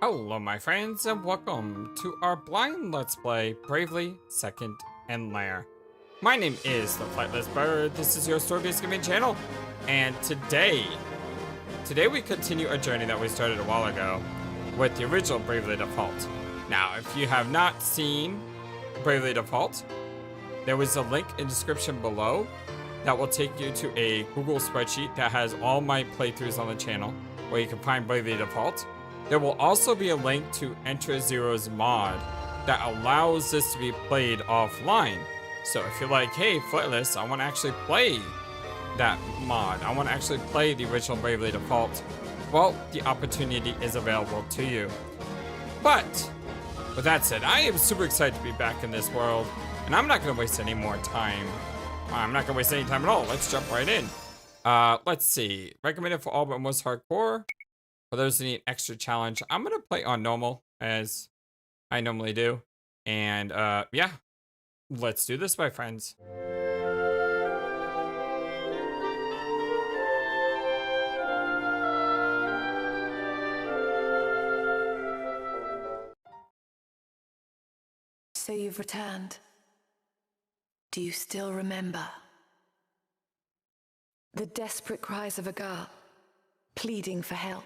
Hello my friends and welcome to our blind let's play Bravely Second and Lair. My name is the FlightlessBird, this is your story-based gaming channel, and today we continue a journey that we started a while ago with the original Bravely Default. Now if you have not seen Bravely Default, there was a link in the description below that will take you to a Google spreadsheet that has all my playthroughs on the channel where you can find Bravely Default. There will also be a link to Enter Zero's mod that allows this to be played offline. So if you're like, hey, Flightless, I want to actually play that mod, I want to actually play the original Bravely Default, well, the opportunity is available to you. But with that said, I am super excited to be back in this world, and I'm not going to waste any more time. I'm not going to waste any time at all. Let's jump right in. Let's see. Recommended for all but most hardcore. For those who need extra challenge, I'm going to play on normal, as I normally do. And, yeah. Let's do this, my friends. So you've returned. Do you still remember? The desperate cries of a girl, pleading for help.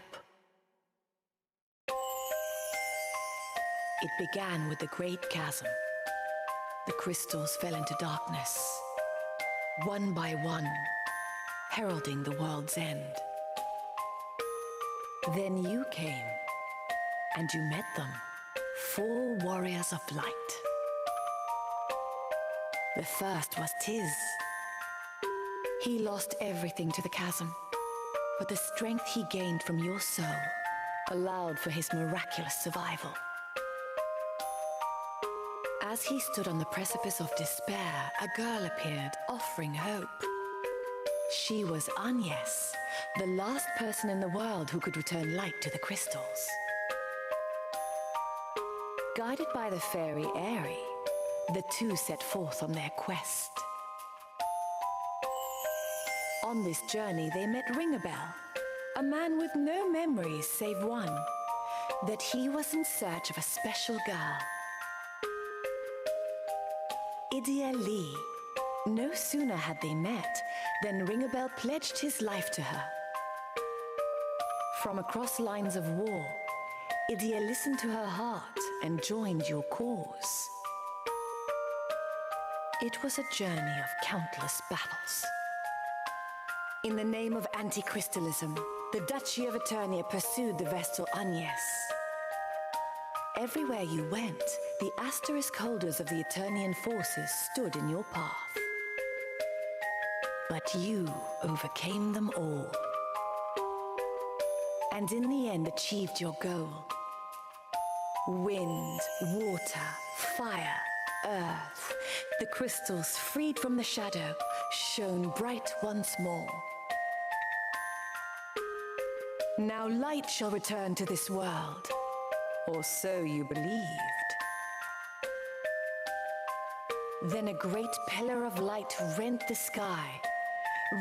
It began with the great chasm. The crystals fell into darkness, one by one, heralding the world's end. Then you came, and you met them, 4 warriors of light. The first was Tiz. He lost everything to the chasm, but the strength he gained from your soul allowed for his miraculous survival. As he stood on the precipice of despair, a girl appeared, offering hope. She was Agnes, the last person in the world who could return light to the crystals. Guided by the fairy Airy, the two set forth on their quest. On this journey, they met Ringabel, a man with no memories save one, that he was in search of a special girl. Idia Lee. No sooner had they met than Ringabel pledged his life to her. From across lines of war, Idia listened to her heart and joined your cause. It was a journey of countless battles. In the name of anti-crystalism, the Duchy of Eternia pursued the Vestal Agnes. Everywhere you went, the asterisk holders of the Eternian forces stood in your path. But you overcame them all. And in the end achieved your goal. Wind, water, fire, earth, the crystals freed from the shadow, shone bright once more. Now light shall return to this world. Or so you believed. Then a great pillar of light rent the sky,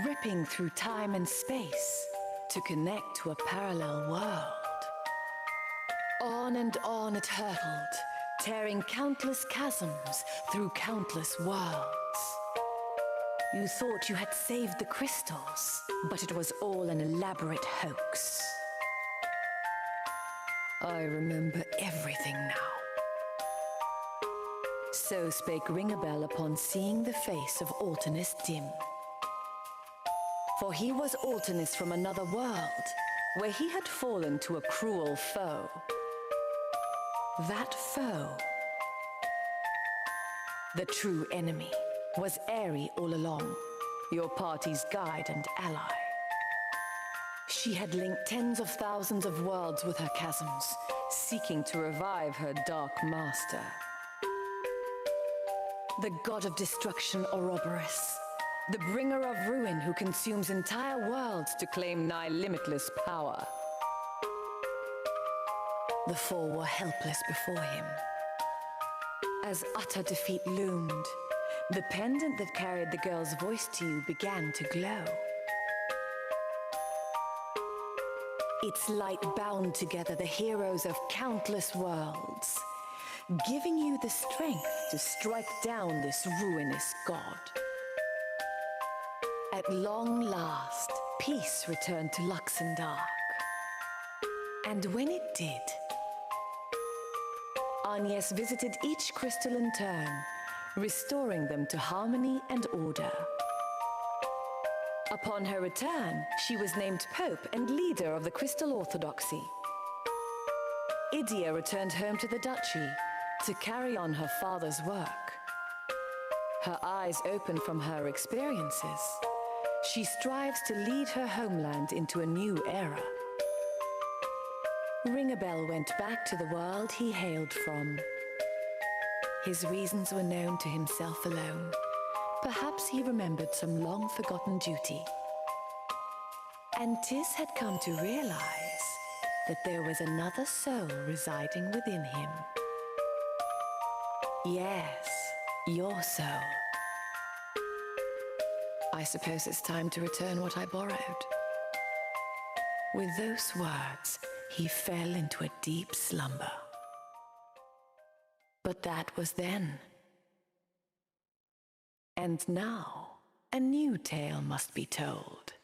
ripping through time and space to connect to a parallel world. On and on it hurtled, tearing countless chasms through countless worlds. You thought you had saved the crystals, but it was all an elaborate hoax. I remember everything now. So spake Ringabel upon seeing the face of Altanus dim. For he was Altanus from another world, where he had fallen to a cruel foe. That foe, the true enemy, was Airy all along, your party's guide and ally. She had linked tens of thousands of worlds with her chasms, seeking to revive her dark master. The god of destruction Ouroboros, the bringer of ruin who consumes entire worlds to claim nigh limitless power. The 4 were helpless before him. As utter defeat loomed, the pendant that carried the girl's voice to you began to glow. Its light bound together the heroes of countless worlds, giving you the strength to strike down this ruinous god. At long last, peace returned to Luxembourg. And when it did, Agnes visited each crystal in turn, restoring them to harmony and order. Upon her return, she was named Pope and leader of the Crystal Orthodoxy. Idia returned home to the duchy to carry on her father's work. Her eyes open from her experiences, she strives to lead her homeland into a new era. Ringabel went back to the world he hailed from. His reasons were known to himself alone. Perhaps he remembered some long-forgotten duty. And Tis had come to realize that there was another soul residing within him. Yes, your soul. I suppose it's time to return what I borrowed. With those words, he fell into a deep slumber. But that was then. And now, a new tale must be told.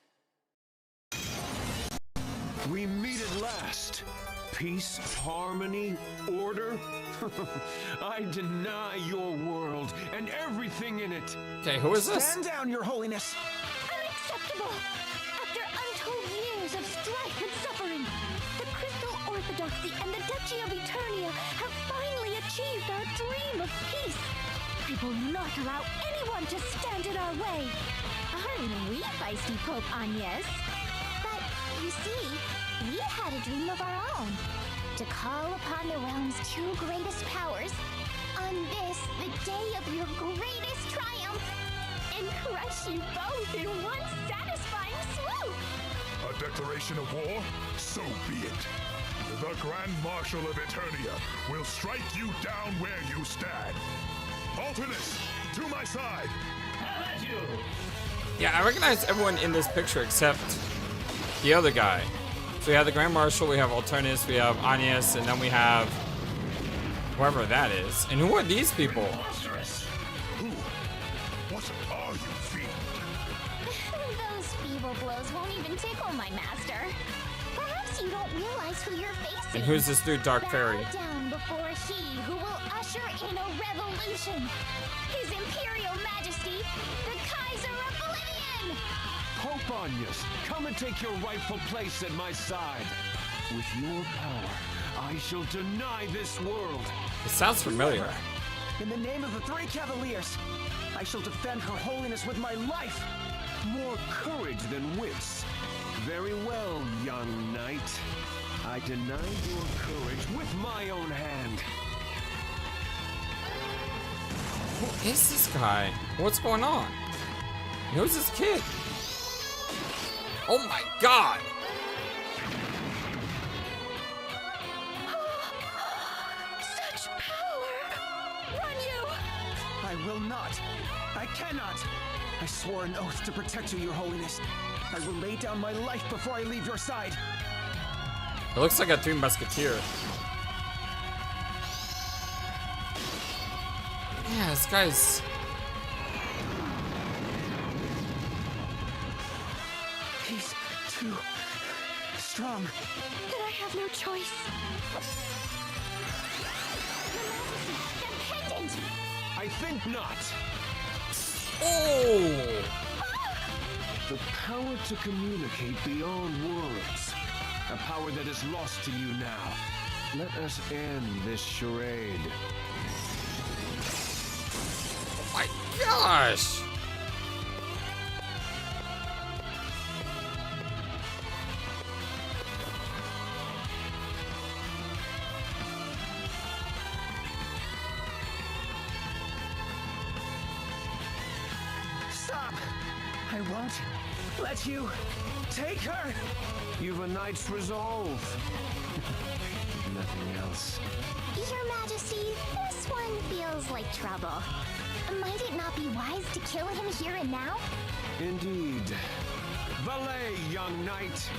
We meet at last. Peace, harmony, order. I deny your world and everything in it. Okay, who is this? Stand down, Your Holiness. Unacceptable! After untold years of strife and suffering, the Crystal Orthodoxy and the Duchy of Eternia have finally achieved our dream of peace. We will not allow anyone to stand in our way. Aren't we feisty, Pope Agnes? But, you see, we had a dream of our own. To call upon the realm's two greatest powers on this, the day of your greatest triumph, and crush you both in one satisfying swoop. A declaration of war? So be it. The Grand Marshal of Eternia will strike you down where you stand. Alternates, to my side. Yeah, I recognize everyone in this picture except the other guy. So we have the Grand Marshal, we have Alternus, we have Agnes, and then we have whoever that is. And who are these people? Who? What are you, fiend? Those feeble blows won't even tickle my master. Perhaps you don't realize who you're facing. And who's this new Dark Fairy? Bow down before he who will usher in a revolution. His Imperial Majesty, the Kaiser Oblivion! Pope Agnes, come and take your rightful place at my side. With your power, I shall deny this world. It sounds familiar. In the name of the three Cavaliers, I shall defend Her Holiness with my life. More courage than wits. Very well, young knight. I deny your courage with my own hand. Who is this guy? What's going on? Who's this kid? Oh my god! Such power! Run, you! I will not. I cannot. I swore an oath to protect you, Your Holiness. I will lay down my life before I leave your side. It looks like a Three Musketeer. Yeah, this guy's... He's too strong. Then I have no choice. The pendant! I think not. Oh! The power to communicate beyond words. A power that is lost to you now. Let us end this charade. Oh my gosh! Stop! I won't let you take her! You've a knight's resolve. Nothing else. Your Majesty, this one feels like trouble. Might it not be wise to kill him here and now? Indeed. Valet, young knight.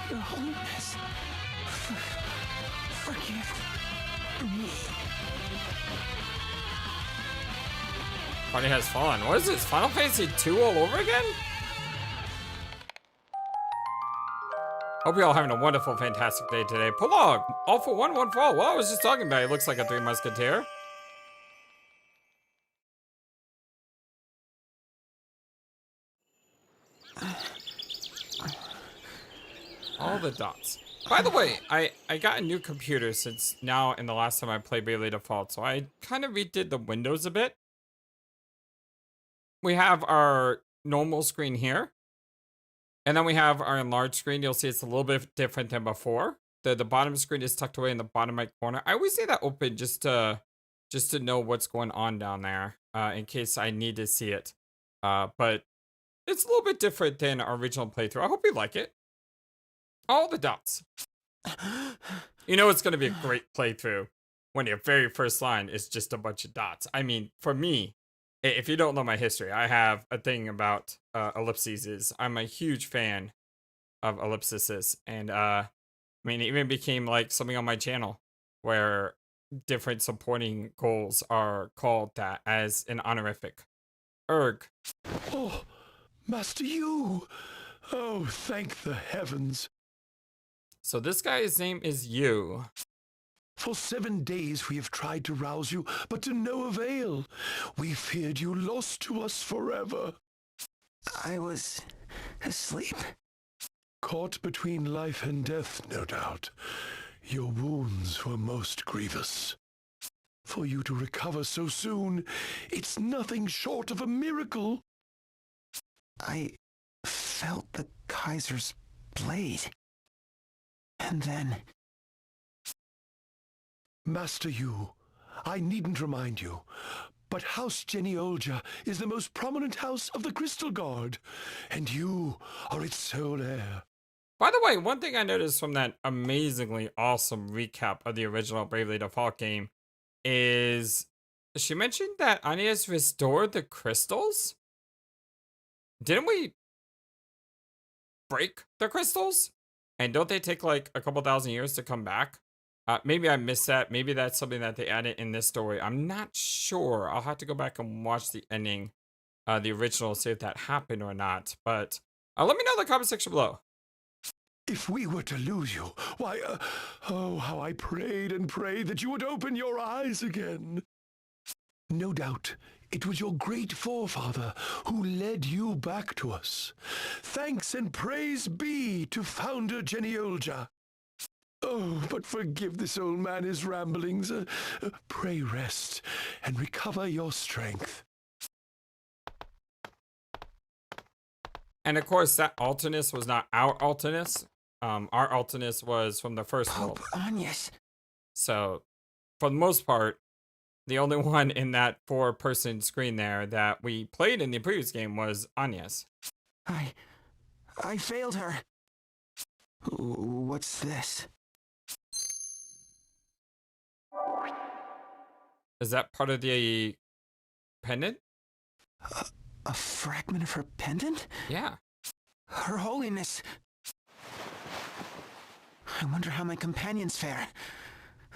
Your Holiness, forgive me. Party has fallen. What is this? Final Fantasy 2 all over again? Hope you're all having a wonderful, fantastic day today. Prologue. All for one, one for all. Well, I was just talking about it. It looks like a Three Musketeer. All the dots. By the way, I got a new computer since now and the last time I played Bravely Default, so I kind of redid the windows a bit. We have our normal screen here, and then we have our enlarged screen. You'll see it's a little bit different than before. The bottom screen is tucked away in the bottom right corner. I always leave that open just to know what's going on down there, in case I need to see it. But it's a little bit different than our original playthrough. I hope you like it. All the dots. You know it's going to be a great playthrough when your very first line is just a bunch of dots. I mean, for me, if you don't know my history, I have a thing about ellipses. I'm a huge fan of ellipses. And, I mean, it even became like something on my channel where different supporting goals are called that as an honorific. Erg. Oh, Master Yu! Oh, thank the heavens. So this guy's name is Yu. For 7 days we have tried to rouse you, but to no avail. We feared you lost to us forever. I was asleep. Caught between life and death, no doubt. Your wounds were most grievous. For you to recover so soon, it's nothing short of a miracle. I felt the Kaiser's blade. And then... Master Yu, I needn't remind you, but House Geniolja is the most prominent house of the Crystal Guard, and you are its sole heir. By the way, one thing I noticed from that amazingly awesome recap of the original Bravely Default game is she mentioned that Anya's restored the crystals? Didn't we break the crystals? And don't they take like a couple thousand years to come back? Maybe I missed that. Maybe that's something that they added in this story. I'm not sure. I'll have to go back and watch the ending, the original, see if that happened or not. But let me know in the comment section below. If we were to lose you, why, oh, how I prayed and prayed that you would open your eyes again. No doubt, it was your great forefather who led you back to us. Thanks and praise be to Founder Geniolja. Oh, but forgive this old man his ramblings. Pray rest and recover your strength. And of course, that Altinus was not our Altinus. Our Altinus was from the first world. Pope Agnes. So, for the most part, the only one in that 4-person screen there that we played in the previous game was Agnes. I failed her. What's this? Is that part of the pendant? A fragment of her pendant? Yeah. Her Holiness. I wonder how my companions fare.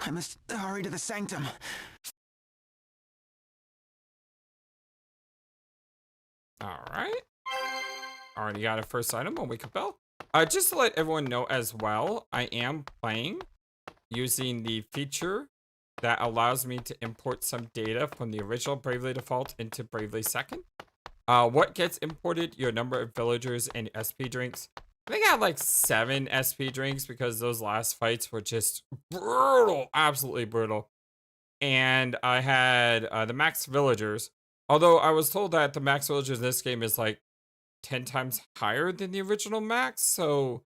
I must hurry to the sanctum. Alright. Already got a first item on Wake Up Bell. Just to let everyone know as well, I am playing using the feature that allows me to import some data from the original Bravely Default into Bravely Second. What gets imported? Your number of villagers and SP drinks. I think I had like 7 SP drinks because those last fights were just brutal, absolutely brutal. And I had the max villagers. Although I was told that the max villagers in this game is like 10 times higher than the original max. So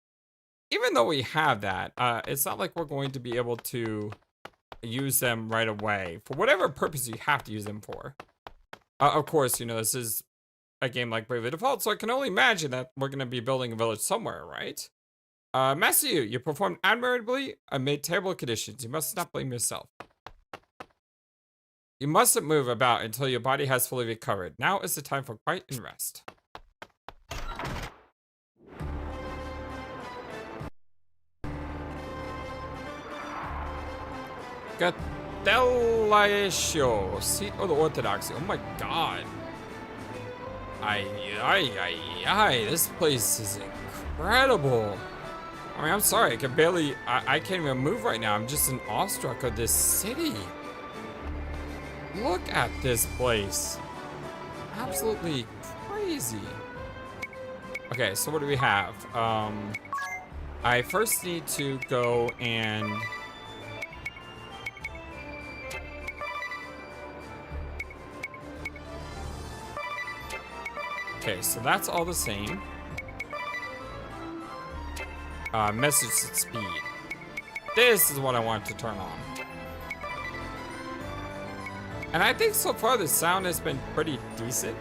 even though we have that, it's not like we're going to be able to use them right away for whatever purpose you have to use them for. Of course, you know, this is a game like Bravely Default, so I can only imagine that we're going to be building a village somewhere, right? Master Yu, you performed admirably amid terrible conditions. You must not blame yourself. You mustn't move about until your body has fully recovered. Now is the time for quiet and rest. Cavaliers, seat of the Orthodoxy. Oh my god. This place is incredible. I mean, I'm sorry, I can't even move right now. I'm just in awestruck of this city. Look at this place. Absolutely crazy. Okay, so what do we have? I first need to go and... Okay, so that's all the same. Message at speed. This is what I want to turn on. And I think so far the sound has been pretty decent.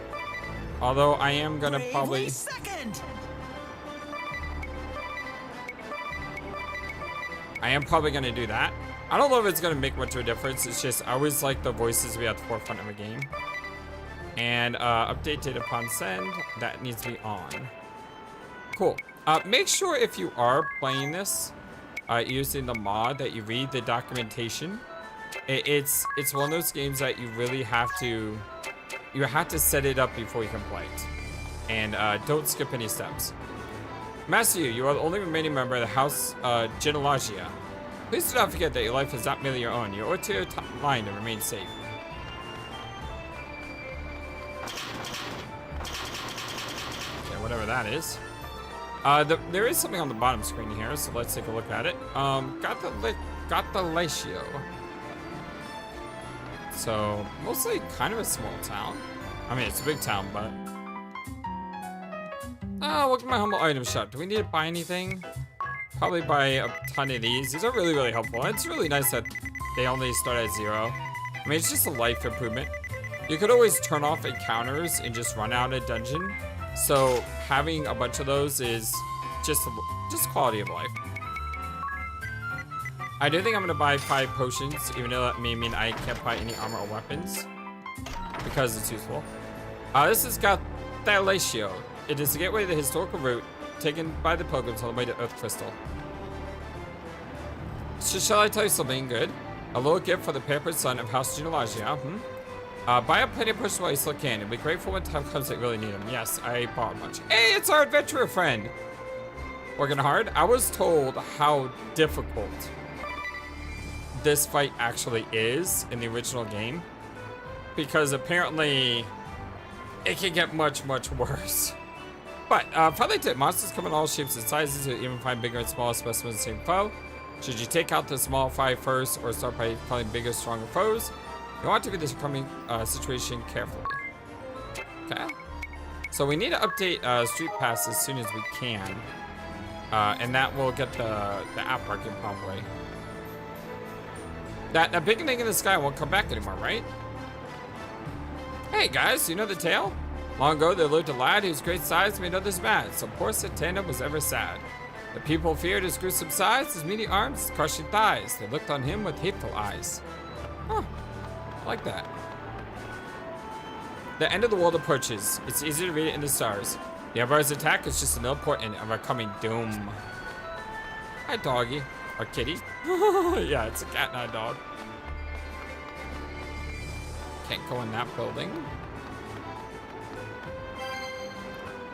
Although I am gonna probably... I am probably gonna do that. I don't know if it's gonna make much of a difference. It's just, I always like the voices to be at the forefront of a game. And update data upon send, that needs to be on. Cool. Make sure if you are playing this using the mod that you read the documentation. It's one of those games that you really have to set it up before you can play it. And don't skip any steps. Matthew, you are the only remaining member of the House Genealogia. Please do not forget that your life is not merely your own. You owe it to your line to remain safe. Whatever that is. There is something on the bottom screen here, so let's take a look at it. Got the Latio. So mostly kind of a small town. I mean, it's a big town, but look at my humble item shop. Do we need to buy anything? Probably buy a ton of these. These are really, really helpful. It's really nice that they only start at 0. I mean, it's just a life improvement. You could always turn off encounters and just run out a dungeon. So having a bunch of those is just quality of life. I do think I'm gonna buy 5 potions, even though that may mean I can't buy any armor or weapons because it's useful. This has got Thalatio. It is the gateway to the historical route taken by the Pilgrims on the way to Earth Crystal. So shall I tell you something good? A little gift for the pampered son of House Genealogia. Buy up plenty of potions while you still can. It'll be grateful when time comes that you really need them. Yes, I bought a bunch. Hey, it's our adventurer friend. Working hard? I was told how difficult this fight actually is in the original game. Because apparently it can get much, much worse. But, probably tip, monsters come in all shapes and sizes. You'll even find bigger and smaller specimens of the same foe. Should you take out the small fry first or start by killing bigger, stronger foes? You want to read this coming situation carefully. Okay. So we need to update Street Pass as soon as we can. And that will get the app working probably. That big thing in the sky won't come back anymore, right? Hey guys, you know the tale? Long ago there lived a lad whose great size made others mad. So poor Satana was ever sad. The people feared his gruesome size, his meaty arms, his crushing thighs. They looked on him with hateful eyes. Huh. I like that. The end of the world approaches. It's easy to read it in the stars. The Empire's attack is just another portent of our coming doom. Hi, doggy. Or kitty. Yeah, it's a cat, not a dog. Can't go in that building.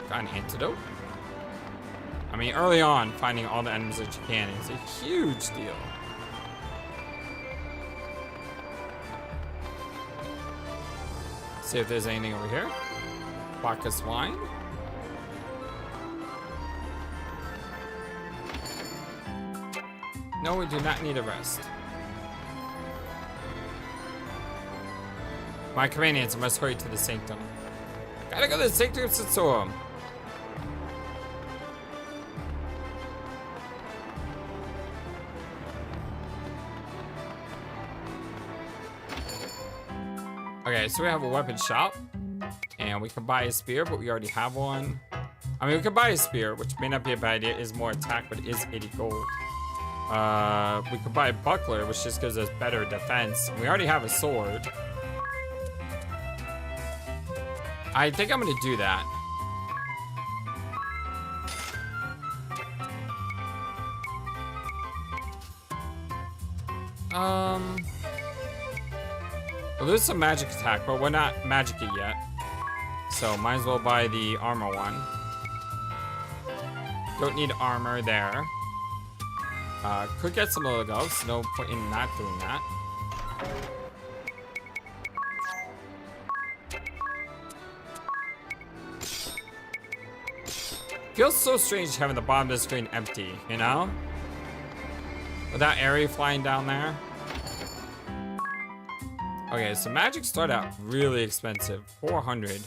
Got an antidote. I mean, early on, finding all the enemies that you can is a huge deal. See if there's anything over here. Bacchus wine. No, we do not need a rest. My companions must hurry to the sanctum. Gotta go to the sanctum Sanctorum. Okay, so we have a weapon shop, and we can buy a spear, but we already have one. I mean, we can buy a spear, which may not be a bad idea. It is more attack, but it is 80 gold. We could buy a buckler, which just gives us better defense. We already have a sword. I think I'm gonna do that. Well, there's some magic attack, but we're not magic-y yet. So might as well buy the armor one. Don't need armor there. Could get some of the gloves. No point in not doing that. Feels so strange having the bottom of the screen empty, you know? With that area flying down there. Okay, so magic start out really expensive. 400.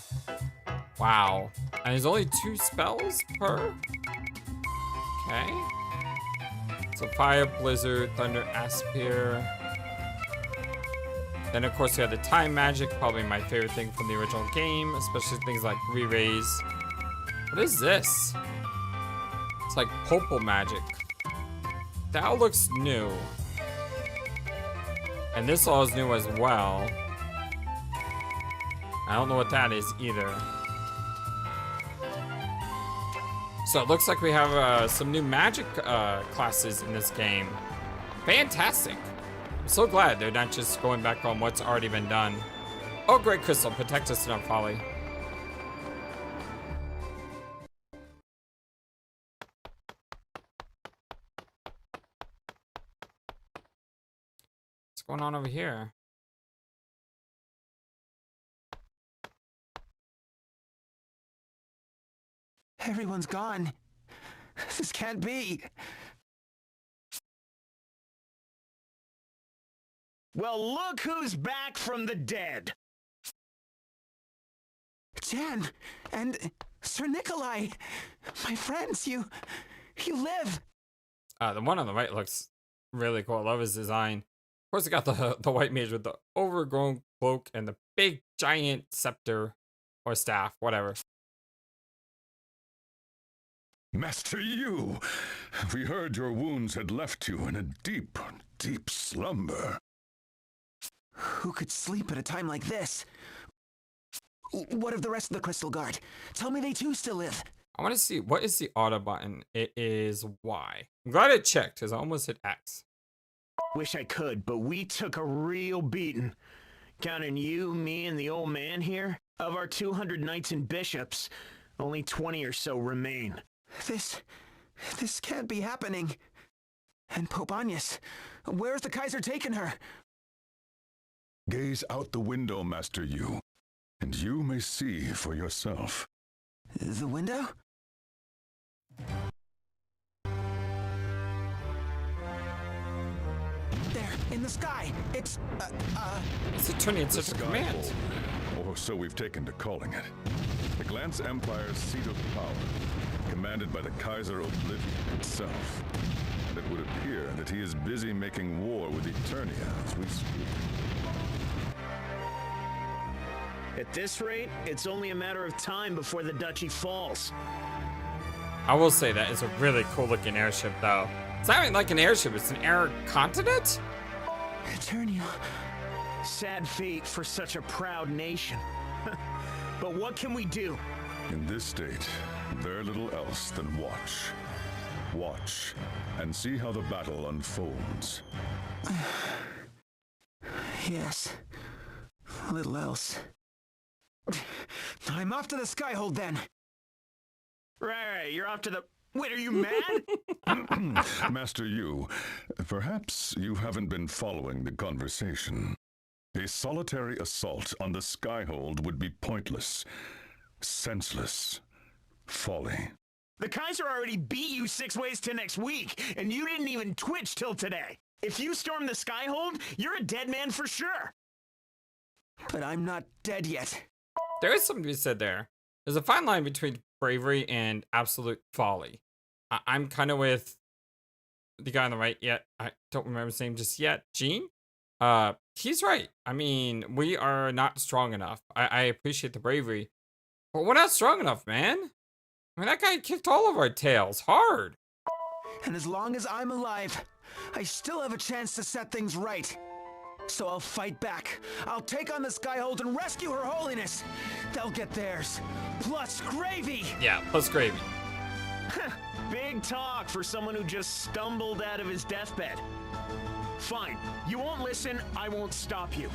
Wow. And there's only 2 spells per? Okay. So Fire, Blizzard, Thunder, Aspire. Then of course we have the time magic, probably my favorite thing from the original game, especially things like re-raise. What is this? It's like purple magic. That all looks new. And this all is new as well. I don't know what that is either. So it looks like we have some new magic classes in this game. Fantastic. I'm so glad they're not just going back on what's already been done. Oh, great crystal, protect us in our folly. What's going on over here? Everyone's gone. This can't be. Well, look who's back from the dead. Jan and Sir Nikolai, my friends, you live. The one on the right looks really cool. I love his design. Of course, it got the white mage with the overgrown cloak and the big giant scepter or staff, whatever. Master Yu, we heard your wounds had left you in a deep, deep slumber. Who could sleep at a time like this? What of the rest of the Crystal Guard? Tell me they too still live. I want to see, what is the auto button? It is Y. I'm glad I checked, because I almost hit X. Wish I could, but we took a real beating. Counting you, me, and the old man here, of our 200 knights and bishops, only 20 or so remain. This can't be happening. And Pope Agnes, where's the Kaiser taken her? Gaze out the window, Master Yu, and you may see for yourself. The window? There, in the sky. It's It's turning into such a command. Skyhold, or so we've taken to calling it. The Glance Empire's seat of power, commanded by the Kaiser Oblivion itself. And it would appear that he is busy making war with Eternia as we speak. At this rate, it's only a matter of time before the duchy falls. I will say that it's a really cool looking airship though. It's not even like an airship, it's an air continent? Eternia. Sad fate for such a proud nation. But what can we do? In this state, very little else than watch. Watch, and see how the battle unfolds. Yes. Little else. I'm off to the Skyhold then. Right, you're off to the... Wait, are you mad? Master Yu, perhaps you haven't been following the conversation. A solitary assault on the Skyhold would be pointless, senseless, folly. The Kaiser already beat you 6 ways to next week, and you didn't even twitch till today. If you storm the Skyhold, you're a dead man for sure. But I'm not dead yet. There is something to be said there. There's a fine line between bravery and absolute folly. I'm kind of with the guy on the right yet. I don't remember his name just yet. Gene? He's right. I mean, we are not strong enough. I appreciate the bravery, but we're not strong enough, man. I mean, that guy kicked all of our tails hard. And as long as I'm alive, I still have a chance to set things right. So I'll fight back. I'll take on the Skyhold and rescue Her Holiness. They'll get theirs. Plus gravy. Yeah, plus gravy. Big talk for someone who just stumbled out of his deathbed. Fine. You won't listen, I won't stop you.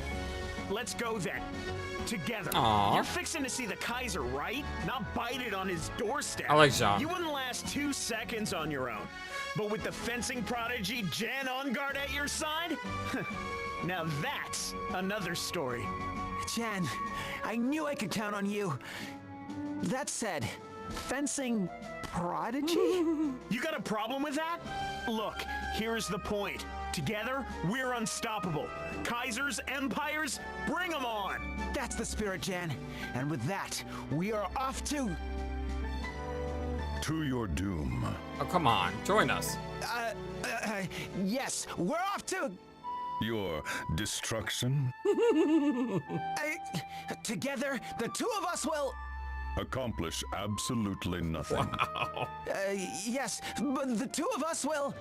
Let's go then. Together. Aww. You're fixing to see the Kaiser, right? Not bite it on his doorstep. I like Jean. You wouldn't last 2 seconds on your own. But with the fencing prodigy Jan on guard at your side? Now that's another story. Jan, I knew I could count on you. That said, fencing prodigy? You got a problem with that? Look, here's the point. Together, we're unstoppable. Kaisers, empires, bring them on! That's the spirit, Jan. And with that, we are off to... To your doom. Oh, come on. Join us. Yes, we're off to... Your destruction? Together, the two of us will... Accomplish absolutely nothing. Wow. Yes, but the two of us will...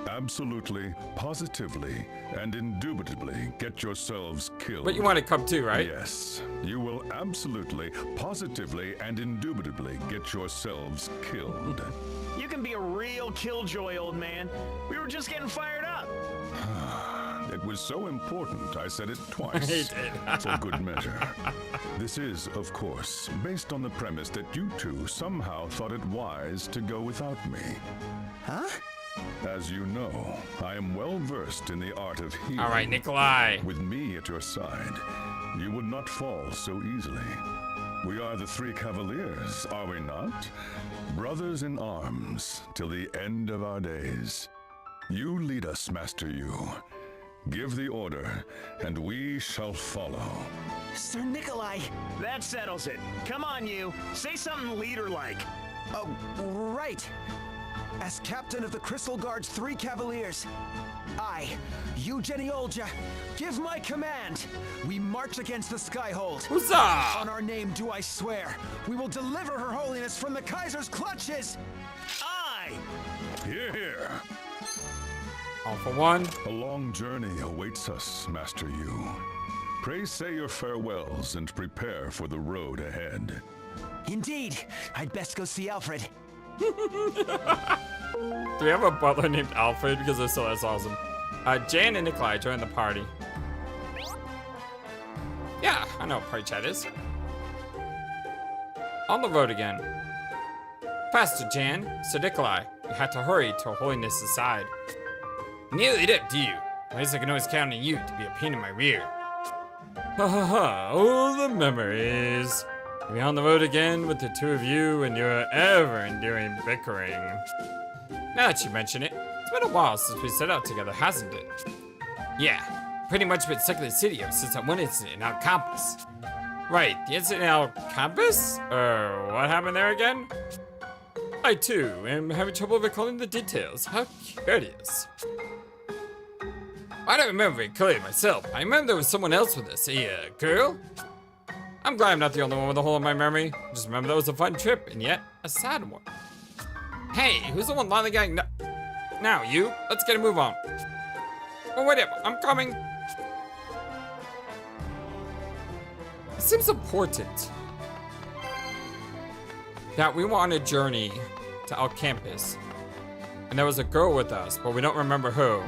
Absolutely, positively, and indubitably get yourselves killed. But you want to come too, right? Yes, you will absolutely, positively, and indubitably get yourselves killed. You can be a real killjoy, old man. We were just getting fired up. It was so important, I said it twice. He did. For good measure. This is, of course, based on the premise that you two somehow thought it wise to go without me. Huh? As you know, I am well versed in the art of healing. All right, Nikolai. With me at your side, you would not fall so easily. We are the 3 Cavaliers, are we not? Brothers in arms, till the end of our days. You lead us, Master Yu. Give the order, and we shall follow. Sir Nikolai. That settles it. Come on, you. Say something leader-like. Oh, right. As captain of the Crystal Guard's 3 Cavaliers, I, Eugenie Olja, give my command. We march against the Skyhold. Huzzah! On our name do I swear, we will deliver Her Holiness from the Kaiser's clutches. Aye! Hear, hear. All for one. A long journey awaits us, Master Yu. Pray say your farewells and prepare for the road ahead. Indeed. I'd best go see Alfred. Do we have a butler named Alfred? Because that's awesome. Jan and Nikolai join the party. Yeah, I know what party chat is. On the road again. Faster, Jan. Sir Nikolai, you have to hurry to Her Holiness's side. Nearly up, do you? At least I can always count on you to be a pain in my rear. Ha ha ha, oh, the memories. You'll be on the road again with the two of you and your ever-enduring bickering. Now that you mention it, it's been a while since we set out together, hasn't it? Yeah, pretty much been stuck in the city ever since that one incident in our campus. Right, the incident in our campus? What happened there again? I too am having trouble recalling the details. How curious. I don't remember very clearly myself. I remember there was someone else with us, a girl. I'm glad I'm not the only one with a hole in my memory. Just remember that was a fun trip, and yet a sad one. Hey, who's the one finally getting now, you? Let's get a move on. Oh, wait, I'm coming. It seems important that we were on a journey to our campus, and there was a girl with us, but we don't remember who.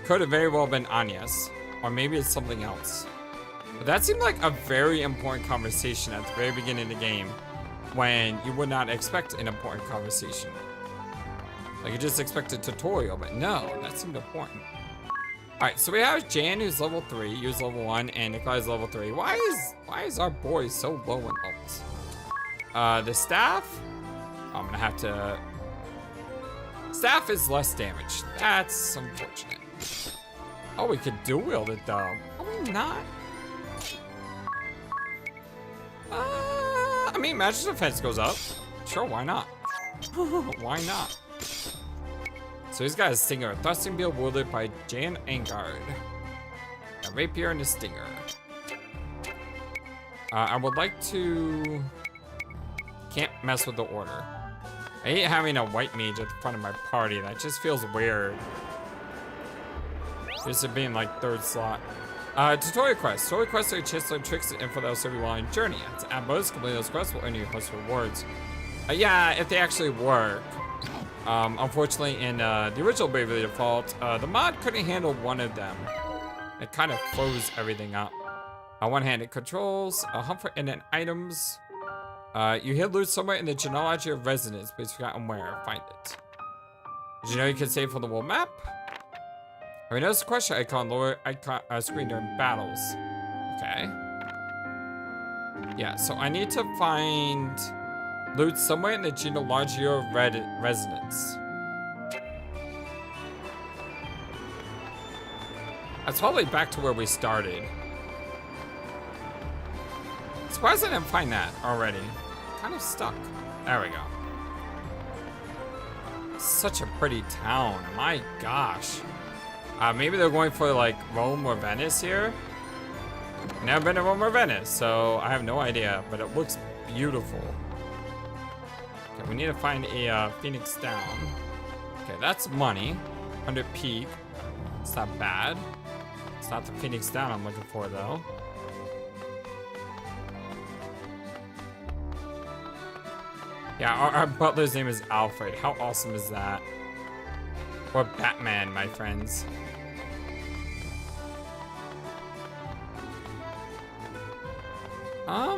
Could have very well been Anya's, or maybe it's something else. But that seemed like a very important conversation at the very beginning of the game, when you would not expect an important conversation. Like you just expect a tutorial, but no, that seemed important. Alright, so we have Jan, who's level 3, Yu's level 1, and Nikolai's level 3. Why is our boy so low in levels? The staff? I'm gonna have to... Staff is less damage. That's unfortunate. Oh, we could dual wield it though. Are we not? I mean, magic defense goes up. Sure, why not? Why not? So he's got a stinger, a thrusting bill wielded by Jan Angard. A rapier and a stinger. I would like to... Can't mess with the order. I hate having a white mage at the front of my party. That just feels weird. This would be in like third slot. Tutorial quests. Tutorial quests are a chance to learn tricks and info that will serve you while on your journey. To add bonus, complete those quests will earn you host rewards. Yeah, if they actually work. Unfortunately, in the original Bravely Default, the mod couldn't handle one of them. It kind of froze everything up. One-handed controls, hunt for hidden items. You hid loot somewhere in the genealogy of residence, but you forgotten where. Find it. Did you know you can save from the world map? Have you noticed the question icon lower icon screen during battles? Okay. Yeah, so I need to find loot somewhere in the genealogy of residence. That's probably back to where we started. Surprised I didn't find that already. Kind of stuck. There we go. Such a pretty town. My gosh. Maybe they're going for like Rome or Venice here. Never been to Rome or Venice, so I have no idea, but it looks beautiful. Okay, we need to find a Phoenix Down. Okay, that's money. 100 peak. It's not bad. It's not the Phoenix Down I'm looking for though. Yeah, our butler's name is Alfred. How awesome is that? Or Batman, my friends.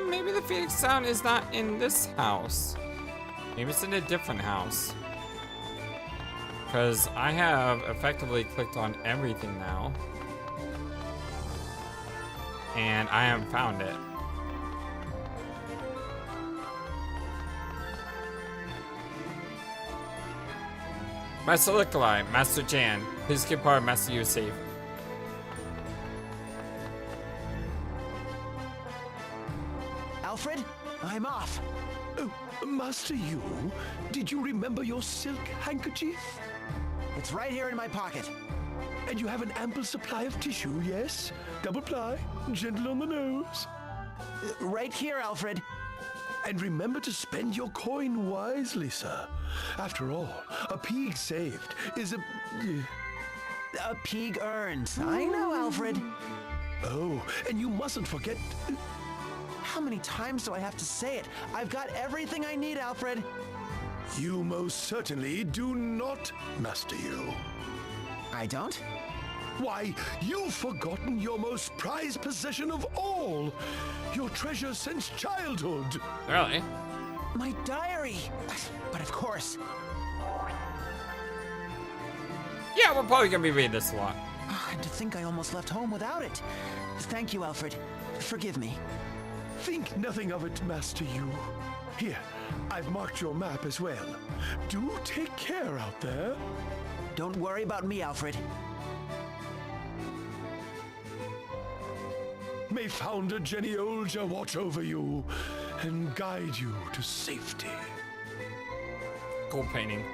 Maybe the Phoenix Sound is not in this house. Maybe it's in a different house. Because I have effectively clicked on everything now. And I haven't found it. Master Nikolai, Master Jan, please keep our Master Yu safe. Alfred, I'm off. Oh, Master Yu, did you remember your silk handkerchief? It's right here in my pocket. And you have an ample supply of tissue, yes? Double ply, gentle on the nose. Right here, Alfred. And remember to spend your coin wisely, sir. After all, a pig saved is a pig earned. I know, Alfred. Oh, and you mustn't forget... How many times do I have to say it? I've got everything I need, Alfred. You most certainly do not, Master Yu. I don't? Why, you've forgotten your most prized possession of all. Your treasure since childhood. Really? My diary. But of course. Yeah, we're probably gonna be reading this a lot. And to think I almost left home without it. Thank you, Alfred. Forgive me. Think nothing of it, Master Yu. Here, I've marked your map as well. Do take care out there. Don't worry about me, Alfred. May Founder Jenny Olja watch over you and guide you to safety. Cool painting.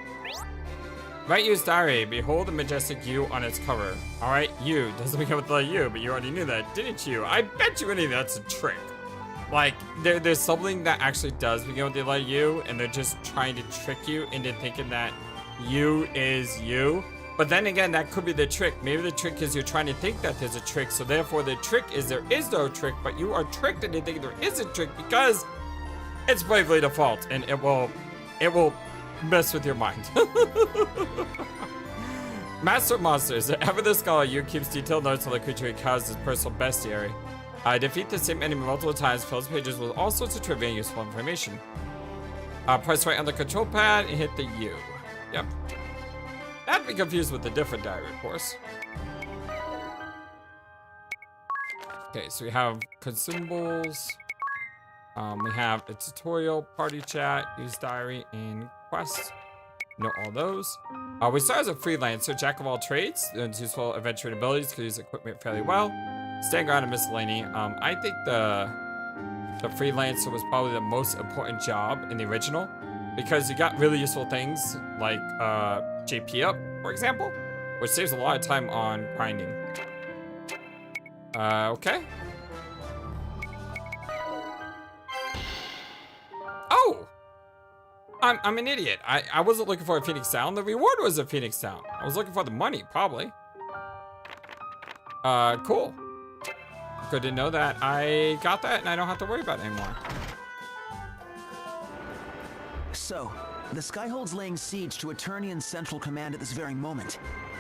Write Yu's diary. Behold the majestic Yu on its cover. Alright, Yu. Doesn't begin with the U, but you already knew that, didn't you? I bet you anything that's a trick. Like, there's something that actually does begin with the letter U, and they're just trying to trick you into thinking that U is you. But then again, that could be the trick. Maybe the trick is you're trying to think that there's a trick, so therefore the trick is there is no trick, but you are tricked into thinking there is a trick because it's Bravely Default, and it will mess with your mind. Master of Monsters. Ever the scholar, Yu keeps detailed notes on the creature he caused his personal bestiary. Defeat the same enemy multiple times, fills pages with all sorts of trivia and useful information. Press right on the control pad and hit the U. Yep. Not be confused with the different diary, of course. Okay, so we have consumables. We have a tutorial, party chat, use diary, and quest. Know all those. We start as a freelancer, jack of all trades, learns useful adventuring abilities, can use equipment fairly well. Stand ground and miscellany. I think the freelancer was probably the most important job in the original because you got really useful things like JP up, for example, which saves a lot of time on grinding. Okay. Oh! I'm an idiot. I wasn't looking for a Phoenix Down. The reward was a Phoenix Down. I was looking for the money, probably. Cool. Good to know that I got that and I don't have to worry about it anymore. So, the Skyhold's laying siege to Eternian's Central Command at this very moment.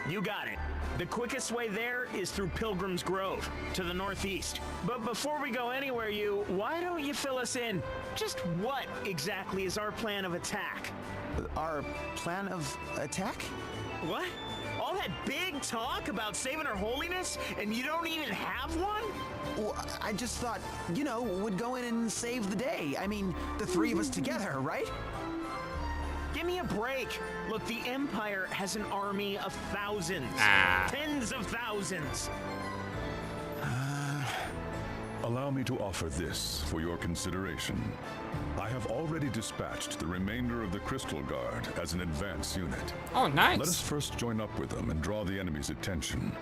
You got it. The quickest way there is through Pilgrim's Grove, to the northeast. But before we go anywhere, why don't you fill us in? Just what exactly is our plan of attack? Our plan of attack? What? All that big talk about saving Her Holiness, and you don't even have one? Well, I just thought, you know, we'd go in and save the day. I mean, the three of us together, right? Give me a break. Look, the Empire has an army of thousands. Tens of thousands. Allow me to offer this for your consideration. I have already dispatched the remainder of the Crystal Guard as an advance unit. Oh, nice. Let us first join up with them and draw the enemy's attention.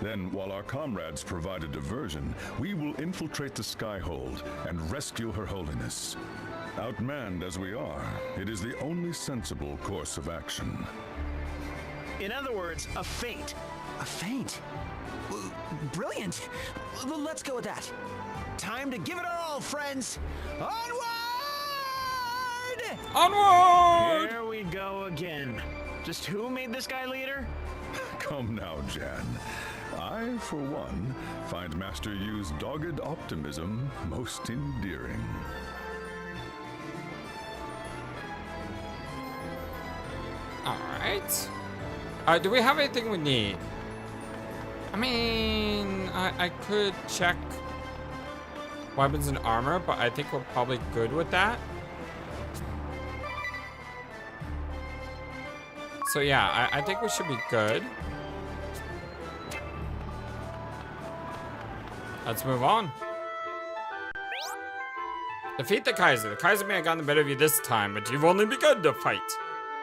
Then, while our comrades provide a diversion, we will infiltrate the Skyhold and rescue Her Holiness. Outmanned as we are, it is the only sensible course of action. In other words, a feint. A feint? Brilliant. Let's go with that. Time to give it our all, friends. Onward! Onward! Here we go again. Just who made this guy leader? Come now, Jan. I, for one, find Master Yu's dogged optimism most endearing. Alright. Do we have anything we need? I mean, I could check weapons and armor, but I think we're probably good with that. So yeah, I think we should be good. Let's move on. Defeat the Kaiser. The Kaiser may have gotten the better of you this time, but you've only begun to fight.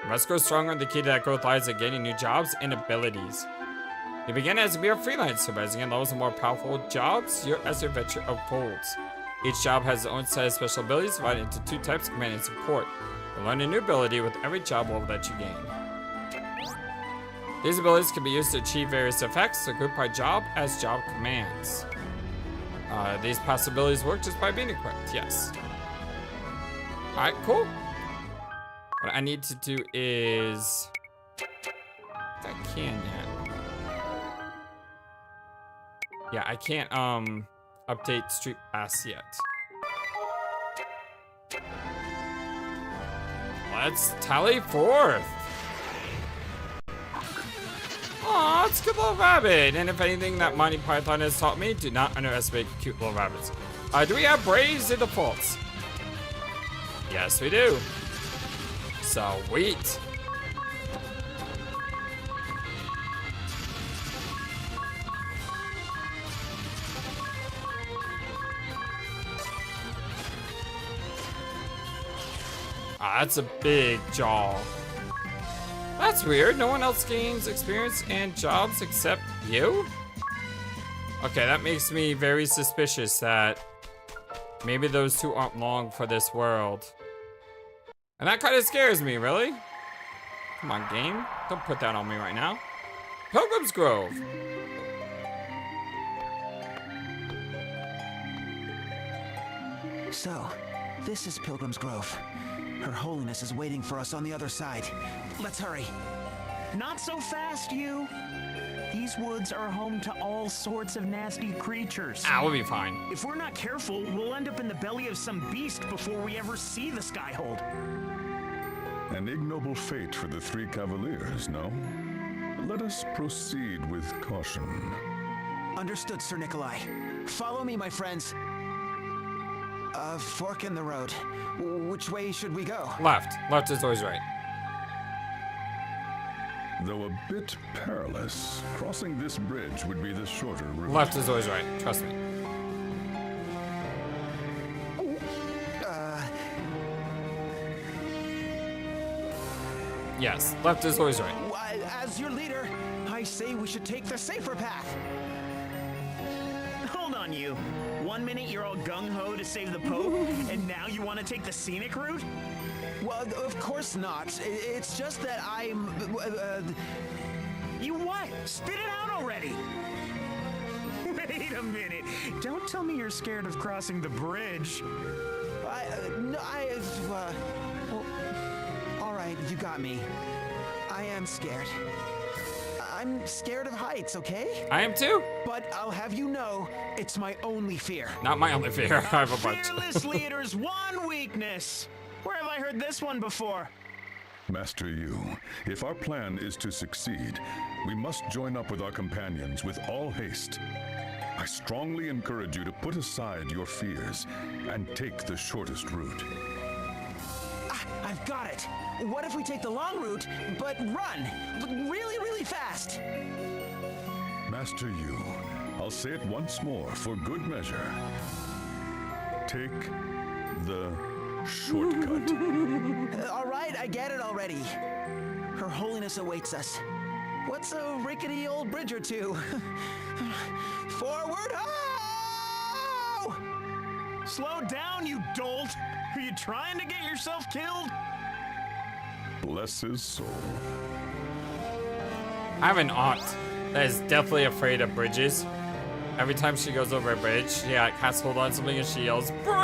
You must grow stronger, and the key to that growth lies in gaining new jobs and abilities. You begin as a mere freelancer, but as you gain levels and more powerful jobs, as your adventure unfolds. Each job has its own set of special abilities divided into two types, command and support. You'll learn a new ability with every job level that you gain. These abilities can be used to achieve various effects, so group by job as job commands. These possibilities work just by being equipped, yes. Alright, cool. What I need to do is... if I can yet. Yeah, I can't, update Street Pass yet. Let's tally forth. Aw, it's a good little rabbit. And if anything that Monty Python has taught me, do not underestimate cute little rabbits. Do we have Braves in defaults? Yes, we do. Sweet. That's a big jaw. That's weird. No one else gains experience and jobs except you? Okay, that makes me very suspicious that maybe those two aren't long for this world. And that kind of scares me, really. Come on, game. Don't put that on me right now. Pilgrim's Grove. So, this is Pilgrim's Grove. Her Holiness is waiting for us on the other side. Let's hurry. Not so fast, you. These woods are home to all sorts of nasty creatures. We'll be fine. If we're not careful, we'll end up in the belly of some beast before we ever see the Skyhold. An ignoble fate for the three Cavaliers, no? Let us proceed with caution. Understood, Sir Nikolai. Follow me, my friends. A fork in the road. Which way should we go? Left. Left is always right. Though a bit perilous, crossing this bridge would be the shorter route. Left is always right. Trust me. Yes, left is always right. As your leader, I say we should take the safer path. Hold on, you. 1 minute you're all gung-ho to save the Pope, and now you want to take the scenic route? Well, of course not. It's just that I'm... You what? Spit it out already! Wait a minute. Don't tell me you're scared of crossing the bridge. Well, all right, you got me. I am scared. I'm scared of heights, okay? I am too. But I'll have you know, it's my only fear. Not my only fear. I have a bunch. Fearless leader's one weakness. Where have I heard this one before? Master Yu, if our plan is to succeed, we must join up with our companions with all haste. I strongly encourage you to put aside your fears and take the shortest route. I've got it. What if we take the long route, but run really, really fast? Master Yu, I'll say it once more for good measure. Take the shortcut. All right, I get it already. Her Holiness awaits us. What's a rickety old bridge or two? Forward, ho! Slow down, you dolt. Are you trying to get yourself killed? Bless his soul. I have an aunt that is definitely afraid of bridges. Every time she goes over a bridge, she has to hold on to something and she yells, "Bridge!"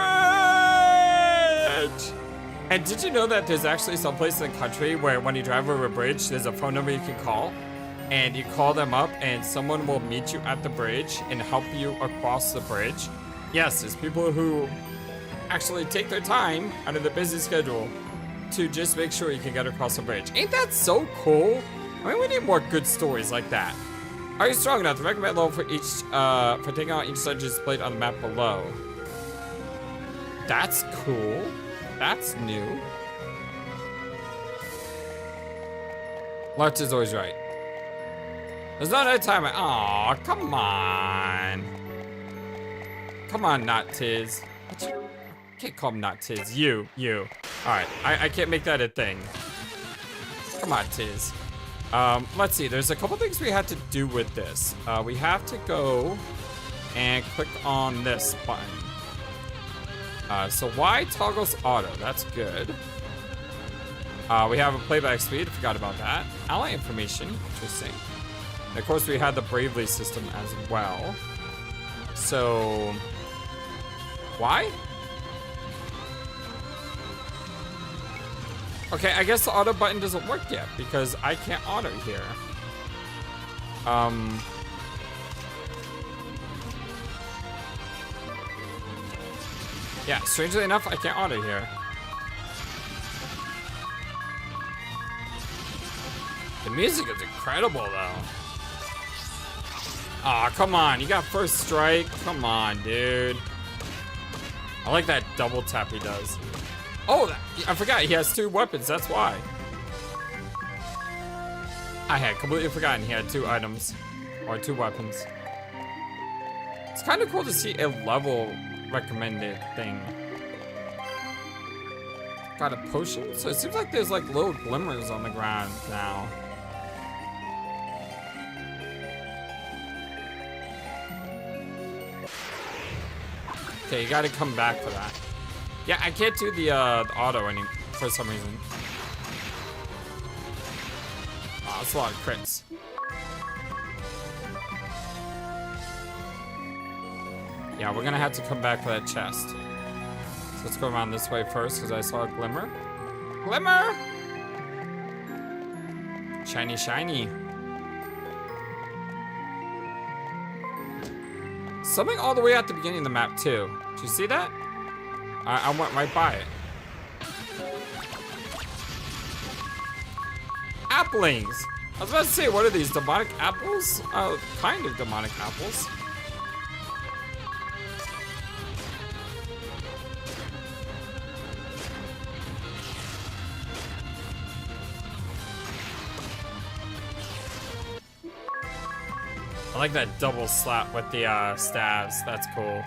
And did you know that there's actually some place in the country where when you drive over a bridge, there's a phone number you can call, and you call them up and someone will meet you at the bridge and help you across the bridge? Yes, there's people who actually take their time out of the busy schedule to just make sure you can get across the bridge. Ain't that so cool? I mean, we need more good stories like that. Are you strong enough to recommend level for each, for taking out each dungeon displayed on the map below? That's cool. That's new. Lutz is always right. There's not enough time. Aw, come on. Come on, not Tiz. Can't call him not Tiz. You. Alright, I can't make that a thing. Come on, Tiz. Let's see. There's a couple things we have to do with this. We have to go and click on this button. So Y toggles auto. That's good. We have a playback speed. Forgot about that. Ally information. Interesting. And of course, we had the Bravely system as well. So, why? Okay, I guess the auto button doesn't work yet because I can't auto here. Yeah, strangely enough, I can't auto here. The music is incredible, though. Aw, come on. You got first strike. Come on, dude. I like that double tap he does. Oh, I forgot. He has two weapons. That's why. I had completely forgotten he had two items. Or two weapons. It's kind of cool to see a level recommended thing. Got a potion? So it seems like there's like little glimmers on the ground now. Okay, you gotta come back for that. Yeah, I can't do the auto anymore for some reason. Oh, that's a lot of crits. Yeah, we're gonna have to come back for that chest. So let's go around this way first because I saw a glimmer. Glimmer! Shiny, shiny. Something all the way at the beginning of the map too. Did you see that? I went right by it. Applings! I was about to say, what are these, demonic apples? Kind of demonic apples. I like that double slap with the stabs. That's cool.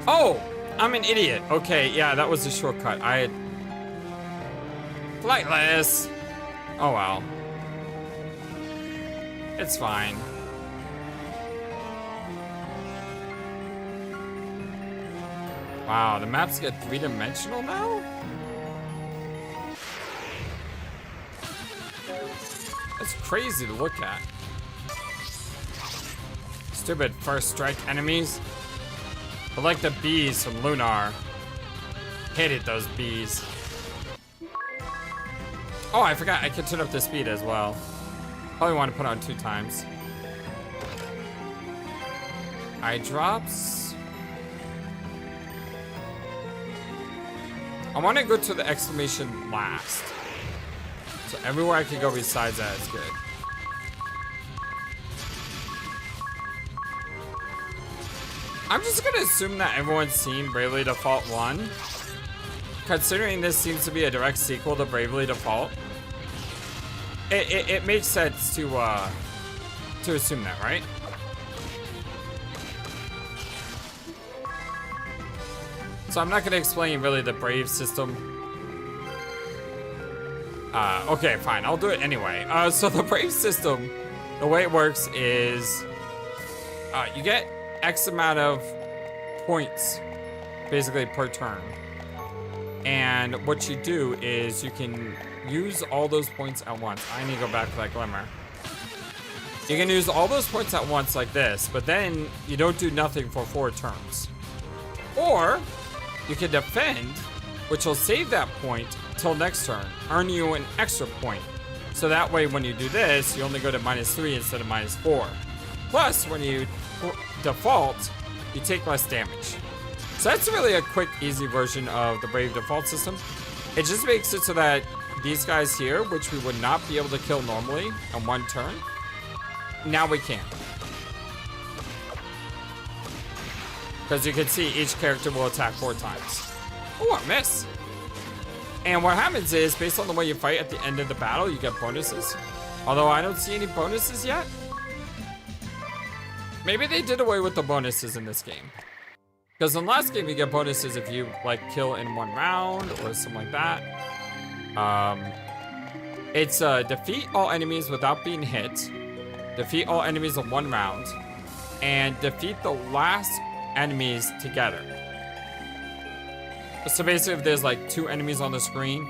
Oh, I'm an idiot. Okay, yeah, that was a shortcut. I had... Flightless. Oh, well. It's fine. Wow, the maps get three-dimensional now? That's crazy to look at. Stupid first strike enemies. But like the bees from Lunar. Hated those bees. Oh, I forgot I can turn up the speed as well. Probably want to put on 2 times. Eye drops. I want to go to the exclamation last. So everywhere I can go besides that is good. I'm just gonna assume that everyone's seen Bravely Default 1. Considering this seems to be a direct sequel to Bravely Default. It makes sense to assume that, right? So I'm not gonna explain really the Brave system. Okay, fine, I'll do it anyway. So the Brave system, the way it works is, you get X amount of points, basically per turn. And what you do is you can use all those points at once. I need to go back to that glimmer. You can use all those points at once like this, but then you don't do nothing for 4 turns. Or you can defend, which will save that point till next turn, earn you an extra point. So that way when you do this, you only go to -3 instead of -4. Plus, when you default, you take less damage. So that's really a quick, easy version of the Brave default system. It just makes it so that these guys here, which we would not be able to kill normally on 1 turn, now we can. Because you can see each character will attack 4 times. Oh, I miss. And what happens is, based on the way you fight at the end of the battle, you get bonuses. Although I don't see any bonuses yet. Maybe they did away with the bonuses in this game. Because in the last game, you get bonuses if you, like, kill in 1 round or something like that. It's defeat all enemies without being hit. Defeat all enemies in 1 round. And defeat the last enemies together. So basically, if there's, like, 2 enemies on the screen,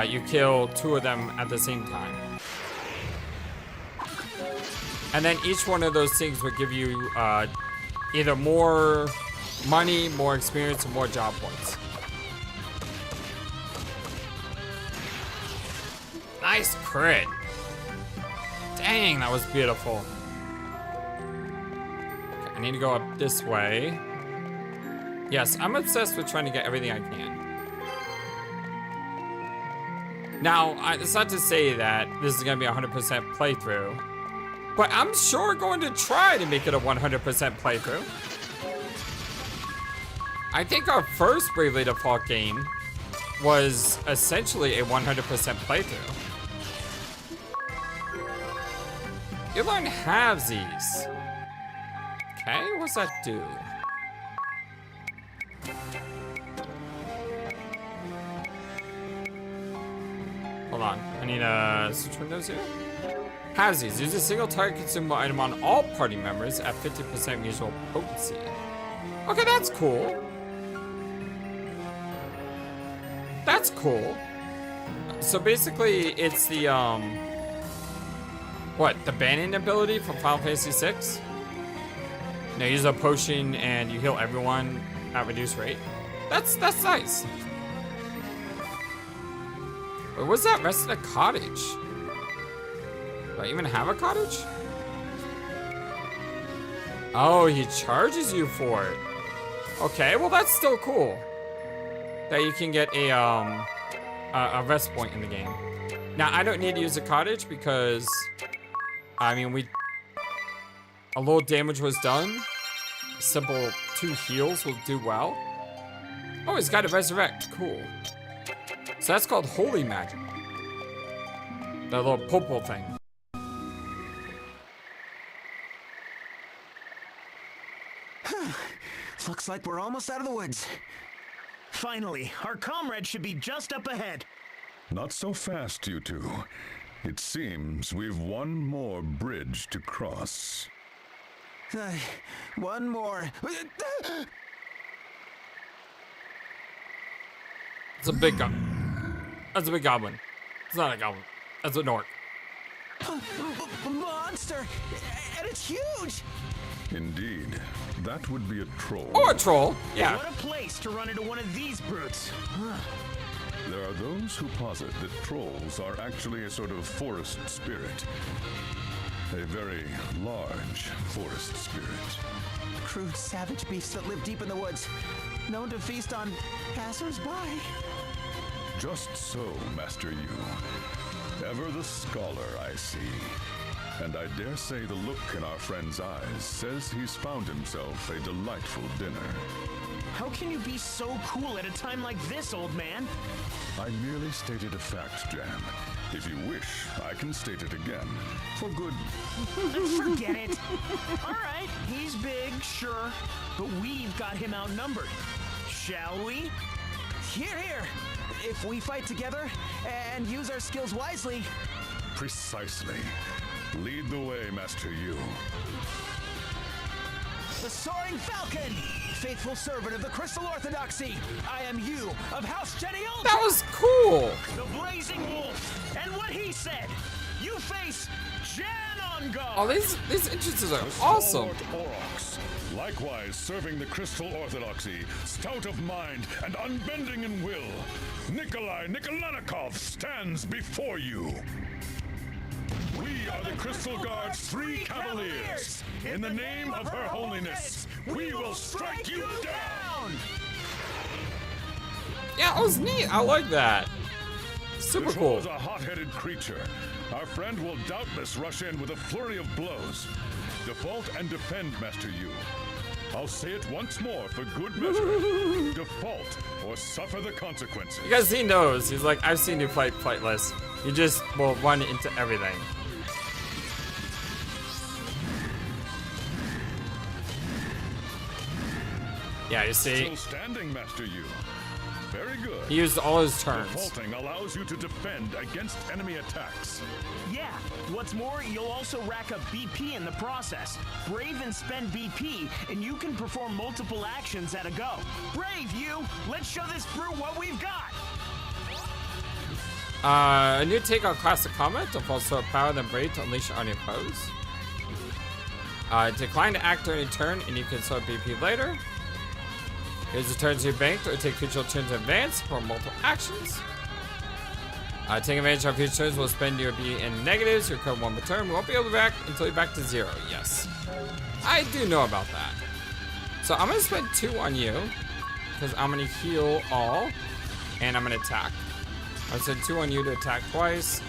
you kill 2 of them at the same time. And then each one of those things would give you either more money, more experience, or more job points. Nice crit. Dang, that was beautiful. Okay, I need to go up this way. Yes, I'm obsessed with trying to get everything I can. Now, it's not to say that this is going to be a 100% playthrough, but I'm sure going to try to make it a 100% playthrough. I think our first Bravely Default game was essentially a 100% playthrough. You learn halvesies. Okay, what's that do? Hold on, I need to switch windows here. Halvesies, use a single target consumable item on all party members at 50% mutual potency. Okay, that's cool. That's cool. So basically, it's the, what, the banning ability from Final Fantasy VI? Now use a potion and you heal everyone at reduced rate. That's nice. Wait, what's that rest of the cottage? Do I even have a cottage? Oh, he charges you for it. Okay, well that's still cool. That you can get a rest point in the game. Now I don't need to use a cottage because, I mean, a little damage was done. Simple 2 heals will do well. Oh, he's got to resurrect. Cool. So that's called holy magic. That little purple thing. Looks like we're almost out of the woods. Finally, our comrade should be just up ahead. Not so fast, you two. It seems we've one more bridge to cross. One more. It's a big goblin. That's a big goblin. It's not a goblin. That's an orc. Monster! And it's huge! Indeed, that would be a troll. Or a troll. Yeah. What a place to run into one of these brutes. There are those who posit that trolls are actually a sort of forest spirit. A very large forest spirit. Crude, savage beasts that live deep in the woods, known to feast on passers-by. Just so, Master Yu. Ever the scholar, I see. And I dare say the look in our friend's eyes says he's found himself a delightful dinner. How can you be so cool at a time like this, old man? I merely stated a fact, Jan. If you wish, I can state it again. For good. Forget it. All right, he's big, sure, but we've got him outnumbered. Shall we? Here, here! If we fight together and use our skills wisely. Precisely. Lead the way, Master Yu. The Soaring Falcon! Faithful servant of the Crystal Orthodoxy, I am Yu of House Genial. That was cool. The Blazing Wolf. And what he said. You face Jan on guard. Oh, these entrances are awesome. Stalwart Aurochs, likewise serving the Crystal Orthodoxy, stout of mind and unbending in will, Nikolai Nikolanikov stands before you. We are the Crystal Guard's 3 Cavaliers. In the name of Her Holiness, we will strike you down! Yeah, that was neat. I like that. Super The troll cool. is a hot-headed creature. Our friend will doubtless rush in with a flurry of blows. Default and defend, Master Yu. I'll say it once more for good measure. Default or suffer the consequences. Because he knows. He's like, I've seen you fight Flightless. You just will run into everything. Yeah, you see, Still standing, Master Yu. Very good. he used all his turns. Defaulting allows you to defend against enemy attacks. Yeah, what's more, you'll also rack up BP in the process. Brave and spend BP, and you can perform multiple actions at a go. Brave, you! Let's show this brute what we've got! A new take on classic combat, default sword power, then brave to unleash on your foes. Decline to act during a turn, and you can sword BP later. Here's the turns you banked, or take future turns in advance for multiple actions. Taking advantage of future turns will spend your B in negatives. Your code 1 per turn. We won't be able to back until you're back to 0. Yes. I do know about that. So I'm going to spend 2 on you, because I'm going to heal all, and I'm going to attack. I'll spend 2 on you to attack twice,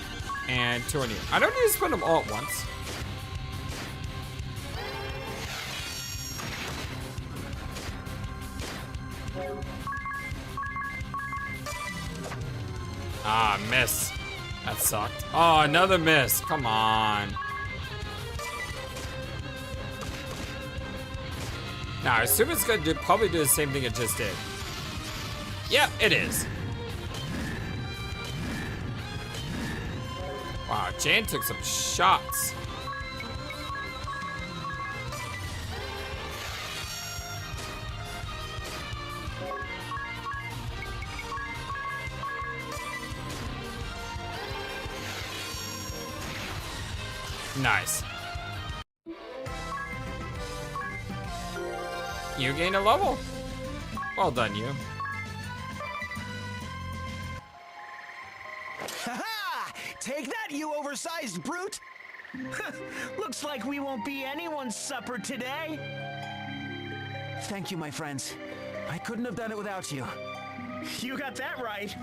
and 2 on you. I don't need to spend them all at once. Ah, miss. That sucked. Oh, another miss. Come on. Now, I assume it's going to probably do the same thing it just did. Yep, it is. Wow, Jan took some shots. Nice. You gained a level. Well done, you. Ha-ha! Take that, you oversized brute! Looks like we won't be anyone's supper today. Thank you, my friends. I couldn't have done it without you. You got that right.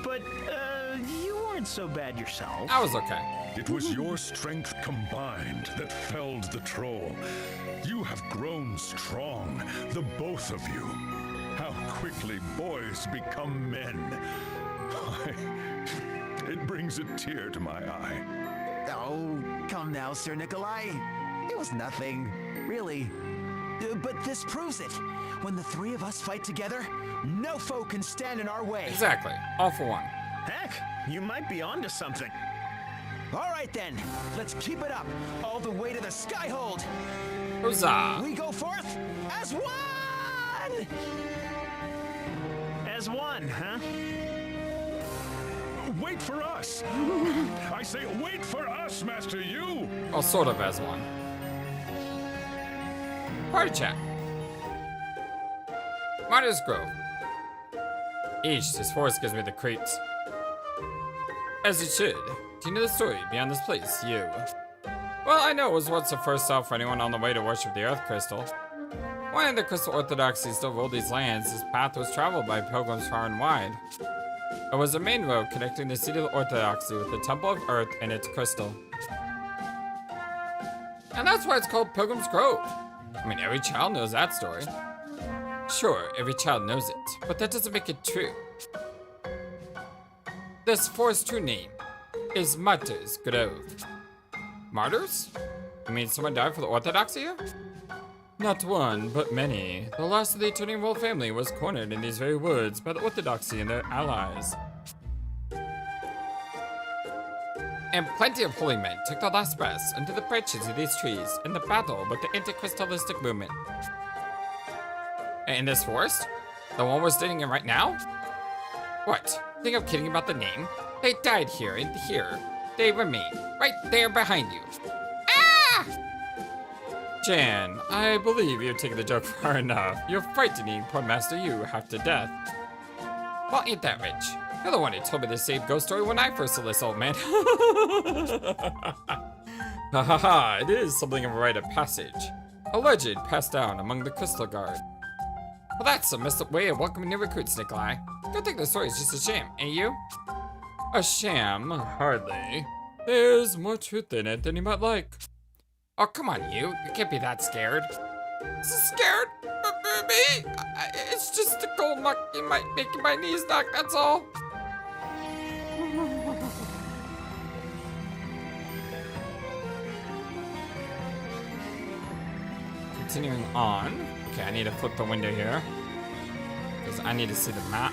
But, you weren't so bad yourself. I was okay. It was your strength combined that felled the troll. You have grown strong, the both of you. How quickly boys become men. It brings a tear to my eye. Oh, come now, Sir Nikolai. It was nothing, really. But this proves it. When the 3 of us fight together, no foe can stand in our way. Exactly. All for one. Heck, you might be onto something. All right, then. Let's keep it up. All the way to the Skyhold. Huzzah. We go forth as one! As one, huh? Wait for us! I say, wait for us! Taskmaster, you! Well, sort of as one. Party chat. Martyrs Grove. Eesh, this forest gives me the creeps. As it should. Do you know the story beyond this place? You. Well, I know it was once the first stop for anyone on the way to worship the Earth Crystal. When the Crystal Orthodoxy still ruled these lands, this path was traveled by pilgrims far and wide. It was a main road connecting the seat of the Orthodoxy with the Temple of Earth and its crystal. And that's why it's called Pilgrim's Grove. I mean, every child knows that story. Sure, every child knows it, but that doesn't make it true. This forest's true name is Martyrs Grove. Martyrs? You mean someone died for the Orthodoxy here? Not one, but many. The last of the Eternian royal family was cornered in these very woods by the Orthodoxy and their allies. And plenty of holy men took their last breaths into the branches of these trees in the battle with the anti-Christalistic movement. In this forest? The one we're standing in right now? What? Think I'm kidding about the name? They died here and here. They remain right there behind you. Ah! Jan, I believe you've taken the joke far enough. You're frightening poor Master Yu half to death. Well, ain't that rich? You're the one who told me the same ghost story when I first saw this old man. Ha ha ha, it is something of a rite of passage. A legend passed down among the Crystal Guard. Well, that's a messed up way of welcoming new recruits, Nikolai. Don't think the story's just a sham, ain't you? A sham? Hardly. There's more truth in it than you might like. Oh, come on, you. You can't be that scared. Scared? Me? It's just the cold making my knees knock, that's all. Continuing on. Okay, I need to flip the window here. Because I need to see the map.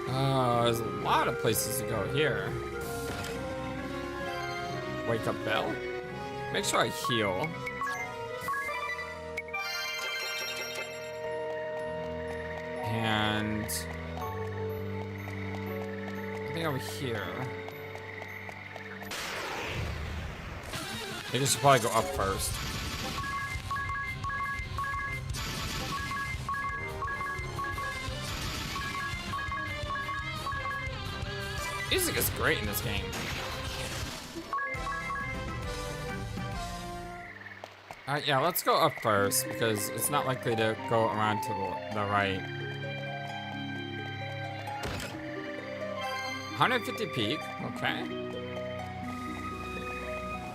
There's a lot of places to go here. Wake up bell. Make sure I heal. And I think over here. I think I should probably go up first. Music is great in this game. Alright, yeah, let's go up first because it's not likely to go around to the right. 150 peak, okay.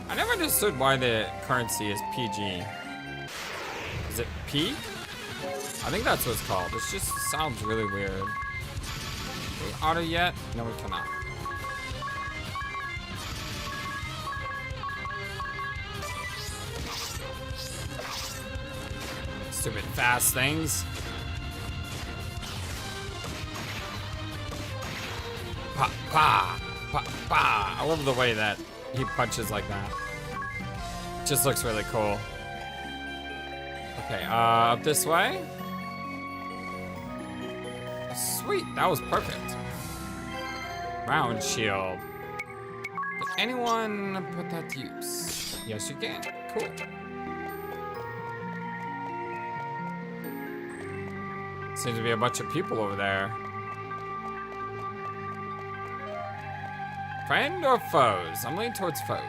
I never understood why the currency is PG. Is it P? I think that's what it's called. It just sounds really weird. Can we auto yet? No, we cannot. Stupid fast things. Pa, pa, pa, pa. I love the way that he punches like that. Just looks really cool. Okay, up this way. Sweet, that was perfect. Round shield. Can anyone put that to use? Yes, you can. Cool. Seems to be a bunch of people over there. Friend or foes? I'm leaning towards foes.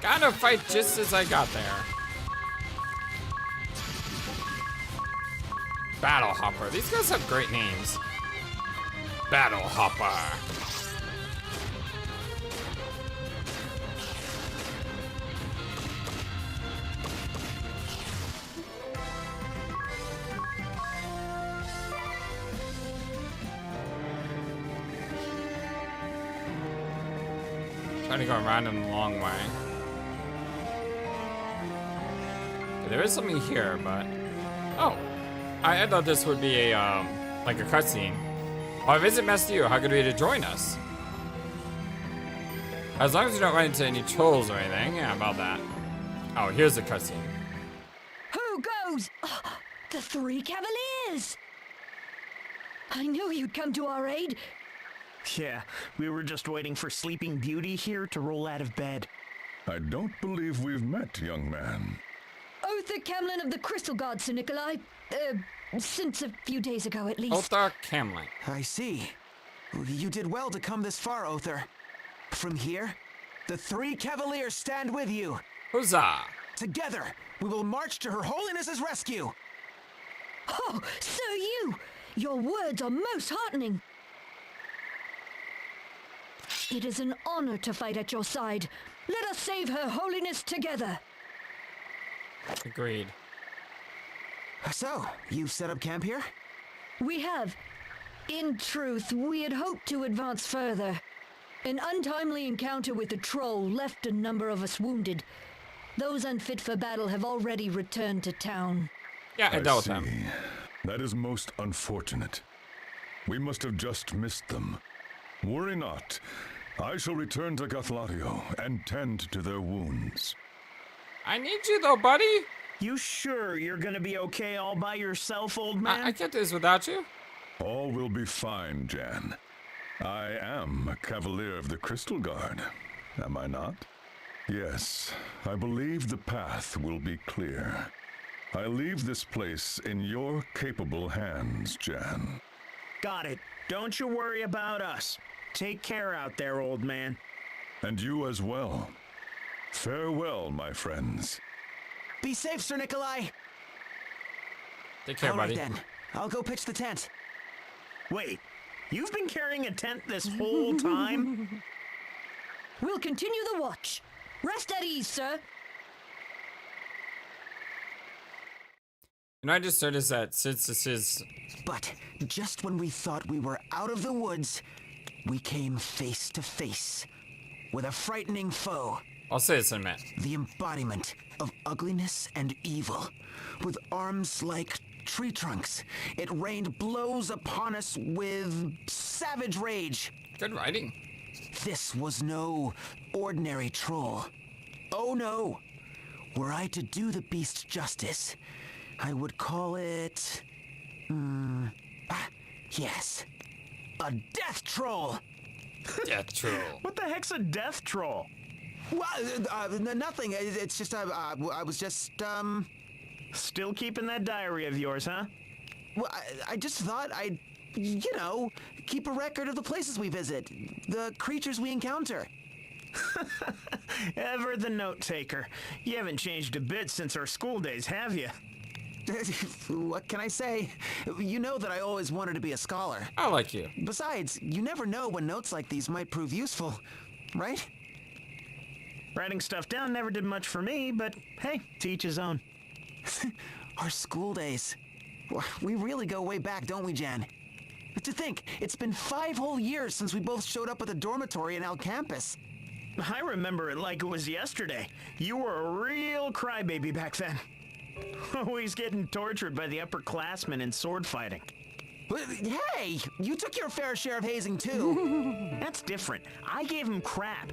Gotta fight just as I got there. Battle Hopper. These guys have great names. Battle Hopper. Trying to go around in the long way. Okay, there is something here, but oh, I thought this would be a like a cutscene. Oh, I visit Master Yu. How could we to join us? As long as you don't run into any trolls or anything. Yeah, about that. Oh, here's the cutscene. Who goes? The three Cavaliers! I knew you'd come to our aid. Yeah, we were just waiting for Sleeping Beauty here to roll out of bed. I don't believe we've met, young man. Uther Camlin of the Crystal Guard, Sir Nikolai. Since a few days ago, at least. Otha Camlin. I see. You did well to come this far, Uther. From here, the three Cavaliers stand with you. Huzzah! Together, we will march to Her Holiness's rescue. Oh, so your words are most heartening. It is an honor to fight at your side. Let us save Her Holiness together. Agreed. So, you've set up camp here? We have. In truth, we had hoped to advance further. An untimely encounter with the troll left a number of us wounded. Those unfit for battle have already returned to town. Yeah, I dealt see. with them. That is most unfortunate. We must have just missed them. Worry not. I shall return to Gathlario and tend to their wounds. I need you though, buddy. You sure you're gonna be okay all by yourself, old man? I can't do this without you. All will be fine, Jan. I am a Cavalier of the Crystal Guard, am I not? Yes, I believe the path will be clear. I leave this place in your capable hands, Jan. Got it. Don't you worry about us. Take care out there, old man. And you as well. Farewell, my friends. Be safe, Sir Nikolai. Take care, All right, buddy. then. I'll go pitch the tent. Wait, you've been carrying a tent this whole time? We'll continue the watch. Rest at ease, sir. And I just noticed that since this is... But just when we thought we were out of the woods, we came face to face with a frightening foe. I'll say this in a minute. The embodiment of ugliness and evil. With arms like tree trunks, it rained blows upon us with savage rage. Good writing. This was no ordinary troll. Oh no! Were I to do the beast justice, I would call it... yes. A death troll! Death troll. What the heck's a death troll? Well, nothing. It's just, I was just, Still keeping that diary of yours, huh? Well, I just thought I'd, keep a record of the places we visit, the creatures we encounter. Ever the note taker. You haven't changed a bit since our school days, have you? What can I say? You know that I always wanted to be a scholar. I like you. Besides, you never know when notes like these might prove useful, right? Writing stuff down never did much for me, but hey, to each his own. Our school days. We really go way back, don't we, Jan? But to think, it's been 5 whole years since we both showed up at the dormitory in El Campus. I remember it like it was yesterday. You were a real crybaby back then. Always getting tortured by the upperclassmen in sword fighting. But, hey, you took your fair share of hazing too. That's different. I gave him crap,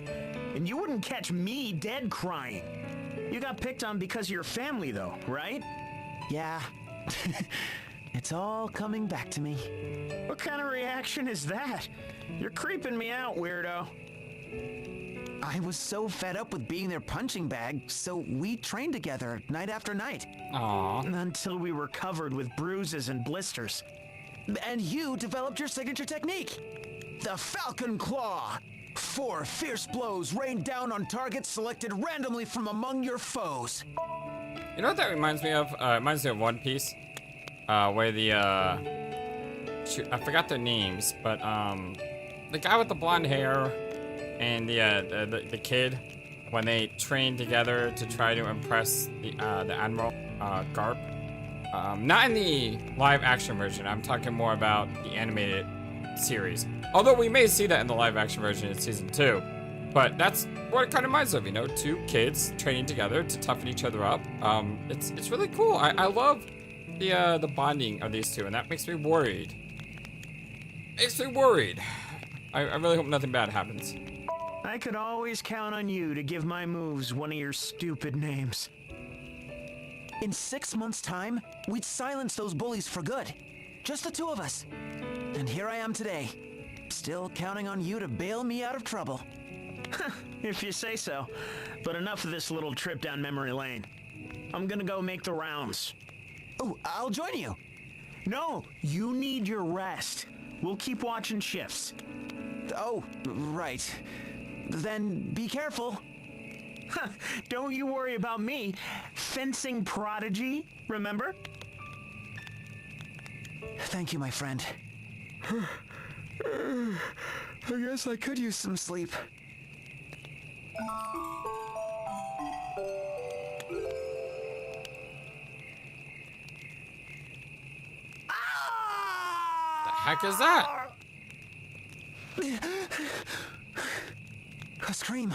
and you wouldn't catch me dead crying. You got picked on because of your family, though, right? Yeah. It's all coming back to me. What kind of reaction is that? You're creeping me out, weirdo. I was so fed up with being their punching bag, so we trained together night after night. Aww. Until we were covered with bruises and blisters. And you developed your signature technique. The Falcon Claw. 4 fierce blows rained down on targets selected randomly from among your foes. You know what that reminds me of? It reminds me of One Piece. Where the, shoot, I forgot their names, but, the guy with the blonde hair and the kid, when they trained together to try to impress the Admiral, Garp. Not in the live action version, I'm talking more about the animated series. Although we may see that in the live action version in season 2. But that's what it kind of reminds of, 2 kids training together to toughen each other up. It's really cool. I love the bonding of these two, and that makes me worried. I really hope nothing bad happens. I could always count on you to give my moves one of your stupid names. In 6 months' time, we'd silence those bullies for good. Just the two of us. And here I am today, still counting on you to bail me out of trouble. If you say so. But enough of this little trip down memory lane. I'm gonna go make the rounds. Oh, I'll join you. No, you need your rest. We'll keep watching shifts. Oh, right. Then be careful. Don't you worry about me. Fencing prodigy, remember? Thank you, my friend. I guess I could use some sleep. The heck is that? A scream.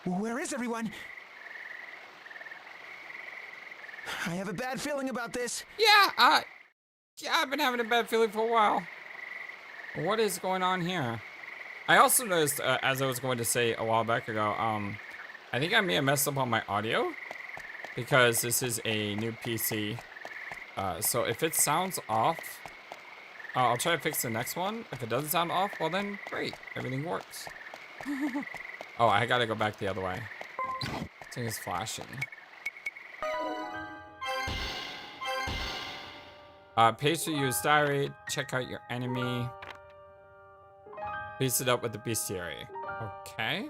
Where is everyone? I have a bad feeling about this. Yeah, I've been having a bad feeling for a while. What is going on here? I also noticed, as I was going to say a while back ago, I think I may have messed up on my audio because this is a new PC. So if it sounds off, I'll try to fix the next one. If it doesn't sound off, well then great, everything works. Oh, I gotta go back the other way. This thing is flashing. Page to use diary. Check out your enemy. Piece it up with the bestiary. Okay.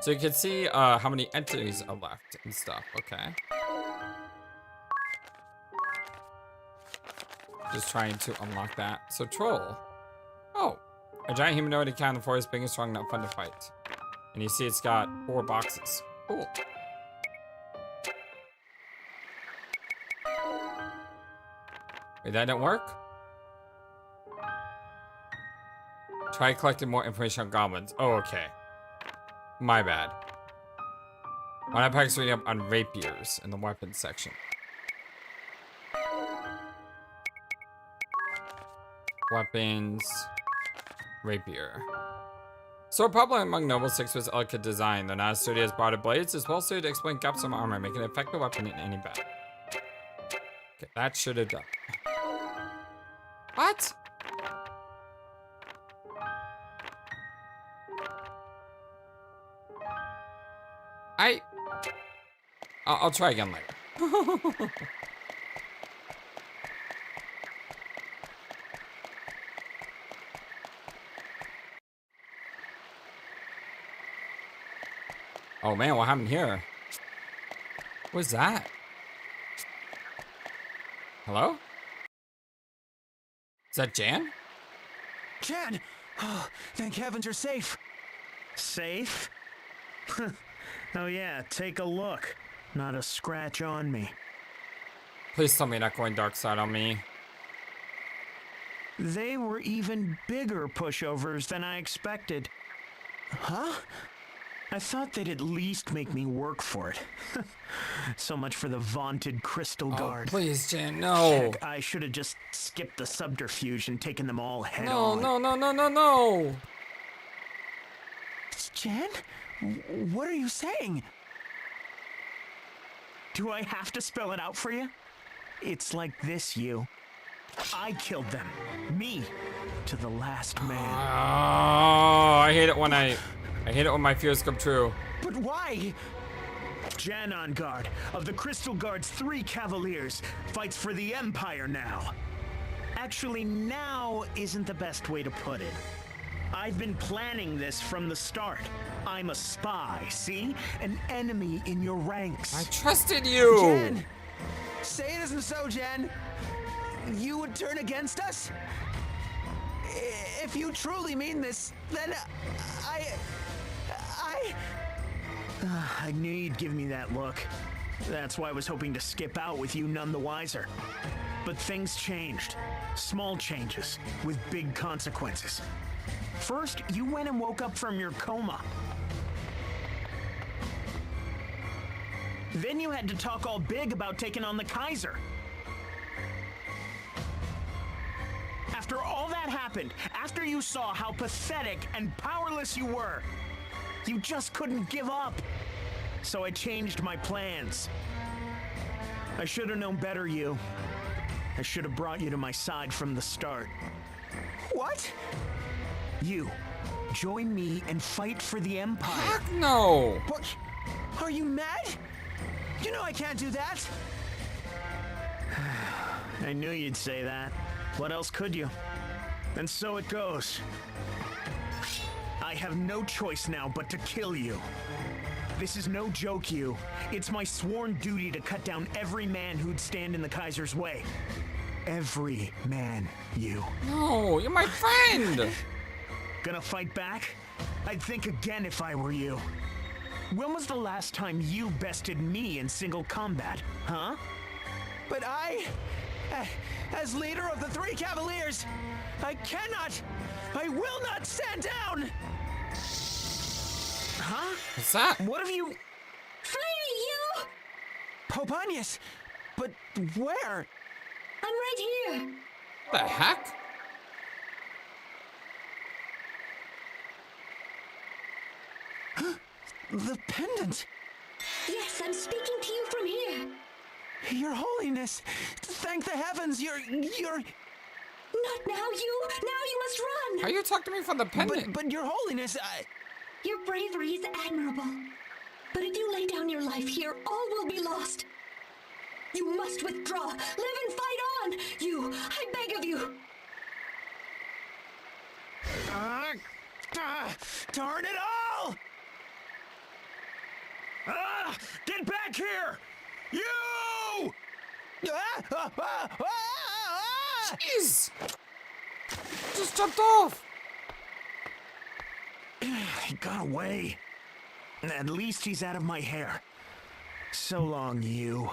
So you can see how many entries are left and stuff. Okay. Just trying to unlock that. So troll. Oh. A giant humanoid encounter for is big and strong, not fun to fight. And you see it's got 4 boxes. Cool. Wait, that didn't work? Try collecting more information on goblins. Oh, okay. My bad. One I pack's reading up on rapiers in the weapons section. Weapons. Rapier. So popular among nobles, 6 was elegant design. They're not as sturdy as broader blades. It's well suited to exploit gaps in armor, making it an effective weapon in any battle. Okay, that should have done. What? I'll try again later. Oh man, what happened here? What's that? Hello? Is that Jan? Jan! Oh, thank heavens you're safe. Safe? Oh yeah, take a look. Not a scratch on me. Please tell me you're not going dark side on me. They were even bigger pushovers than I expected. Huh? I thought they'd at least make me work for it. So much for the vaunted Crystal Guard. Oh, please, Jan, no. Heck, I should have just skipped the subterfuge and taken them all head on. No. Jan? What are you saying? Do I have to spell it out for you? It's like this, you. I killed them. Me. To the last man. Oh, I hate it when I hate it when my fears come true. But why? Jan on guard of the Crystal Guard's 3 Cavaliers fights for the Empire now. Actually, now isn't the best way to put it. I've been planning this from the start. I'm a spy, see? An enemy in your ranks. I trusted you. Jan! Say it isn't so, Jan. You would turn against us? If you truly mean this, then I knew you'd give me that look. That's why I was hoping to skip out with you none the wiser. But things changed. Small changes, with big consequences. First, you went and woke up from your coma. Then you had to talk all big about taking on the Kaiser. After all that happened, after you saw how pathetic and powerless you were, you just couldn't give up. So I changed my plans. I should have known better, you. I should have brought you to my side from the start. What? You, join me and fight for the Empire. Heck no! What? Are you mad? You know I can't do that. I knew you'd say that. What else could you? And so it goes. I have no choice now but to kill you. This is no joke, you. It's my sworn duty to cut down every man who'd stand in the Kaiser's way. Every man, you. No, you're my friend! Gonna fight back? I'd think again if I were you. When was the last time you bested me in single combat, huh? But as leader of the three Cavaliers, I will not stand down! Huh? What's that? What have you... Free, you! Popanius! But where? I'm right here. The heck? The pendant! Yes, I'm speaking to you from here. Your Holiness! Thank the heavens, you're... Not now, you! Now you must run! How you talk to me from the pendant? But Your Holiness, Your bravery is admirable. But if you lay down your life here, all will be lost. You must withdraw. Live and fight on! You! I beg of you! Darn it all! Get back here! You! Jeez! Just jumped off! He got away. At least he's out of my hair. So long, you.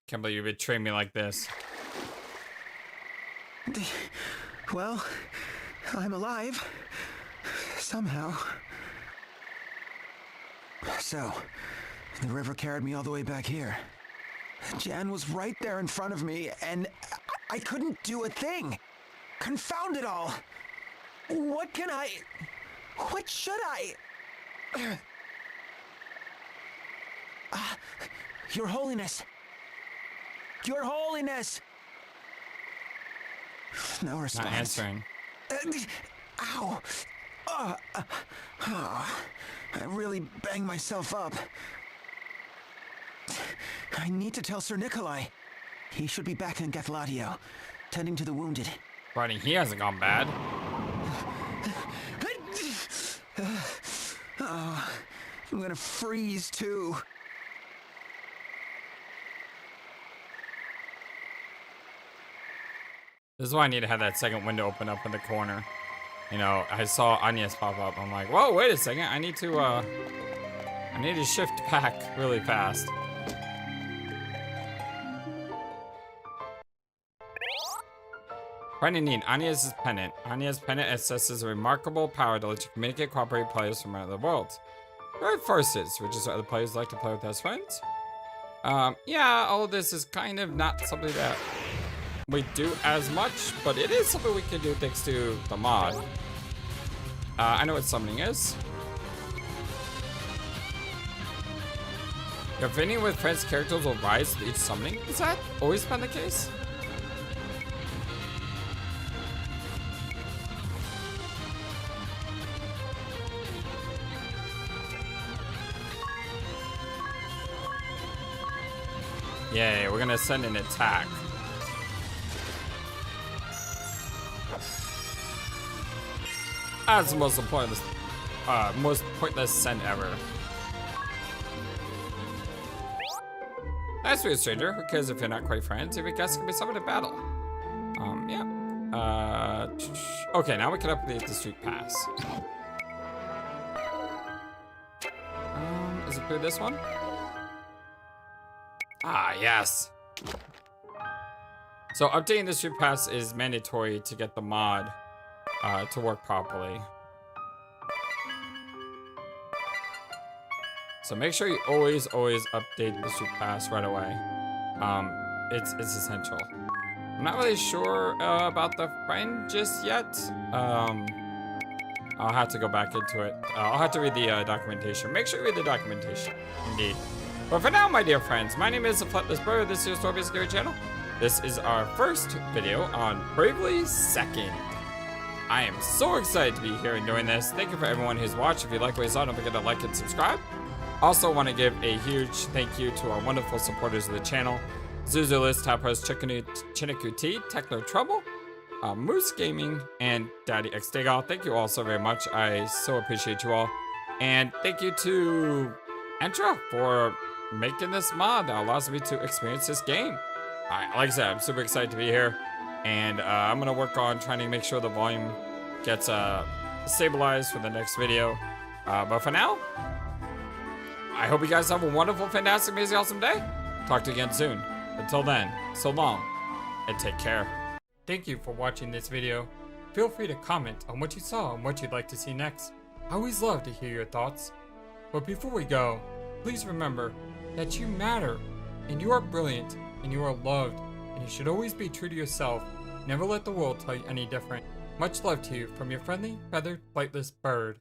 Can't believe you betrayed me like this. Well, I'm alive. Somehow. So, the river carried me all the way back here. Jan was right there in front of me, and I couldn't do a thing. Confound it all. What should I? Your Holiness. Your Holiness. No response. Not answering. Ow. I really banged myself up. I need to tell Sir Nikolai. He should be back in Gathladio, tending to the wounded. Buddy, he hasn't gone bad. Oh, I'm gonna freeze too. This is why I need to have that second window open up in the corner. You know, I saw Agnes pop up. I'm like, whoa, wait a second. I need to shift back really fast. Friend in need, Agnes' pendant. Agnes' pendant assesses a remarkable power to let you communicate, cooperate with players from around the world. Great forces, which is what other players like to play with as friends. Yeah, all of this is kind of not something that we do as much, but it is something we can do thanks to the mod. I know what summoning is. Your affinity with friends' characters will rise with each summoning. Is that always been the case? Yay, we're gonna send an attack. That's the most pointless send ever. Nice to be a stranger. Who cares if you're not quite friends? Every guest can be summoned in battle. Yeah. Okay, now we can update the street pass. Is it through this one? Ah, yes. So updating the street pass is mandatory to get the mod to work properly. So make sure you always update the street pass right away. It's essential. I'm not really sure about the friend just yet. I'll have to go back into it. I'll have to read the documentation. Make sure you read the documentation. Indeed. But for now, my dear friends, my name is the FlightlessBird. This is your story-based gaming channel. This is our first video on Bravely Second. I am so excited to be here and doing this. Thank you for everyone who's watched. If you like what you saw, don't forget to like and subscribe. Also want to give a huge thank you to our wonderful supporters of the channel. Zuzulis, Tapos, Chiniku T, Techno Trouble, Moose Gaming, and Daddy X Dagal. Thank you all so very much. I so appreciate you all. And thank you to Entra for making this mod that allows me to experience this game. Like I said, I'm super excited to be here. And I'm going to work on trying to make sure the volume gets stabilized for the next video. But for now, I hope you guys have a wonderful, fantastic, amazing, awesome day. Talk to you again soon. Until then, so long, and take care. Thank you for watching this video. Feel free to comment on what you saw and what you'd like to see next. I always love to hear your thoughts. But before we go, please remember that you matter, and you are brilliant, and you are loved, and you should always be true to yourself. Never let the world tell you any different. Much love to you from your friendly, feathered, flightless bird.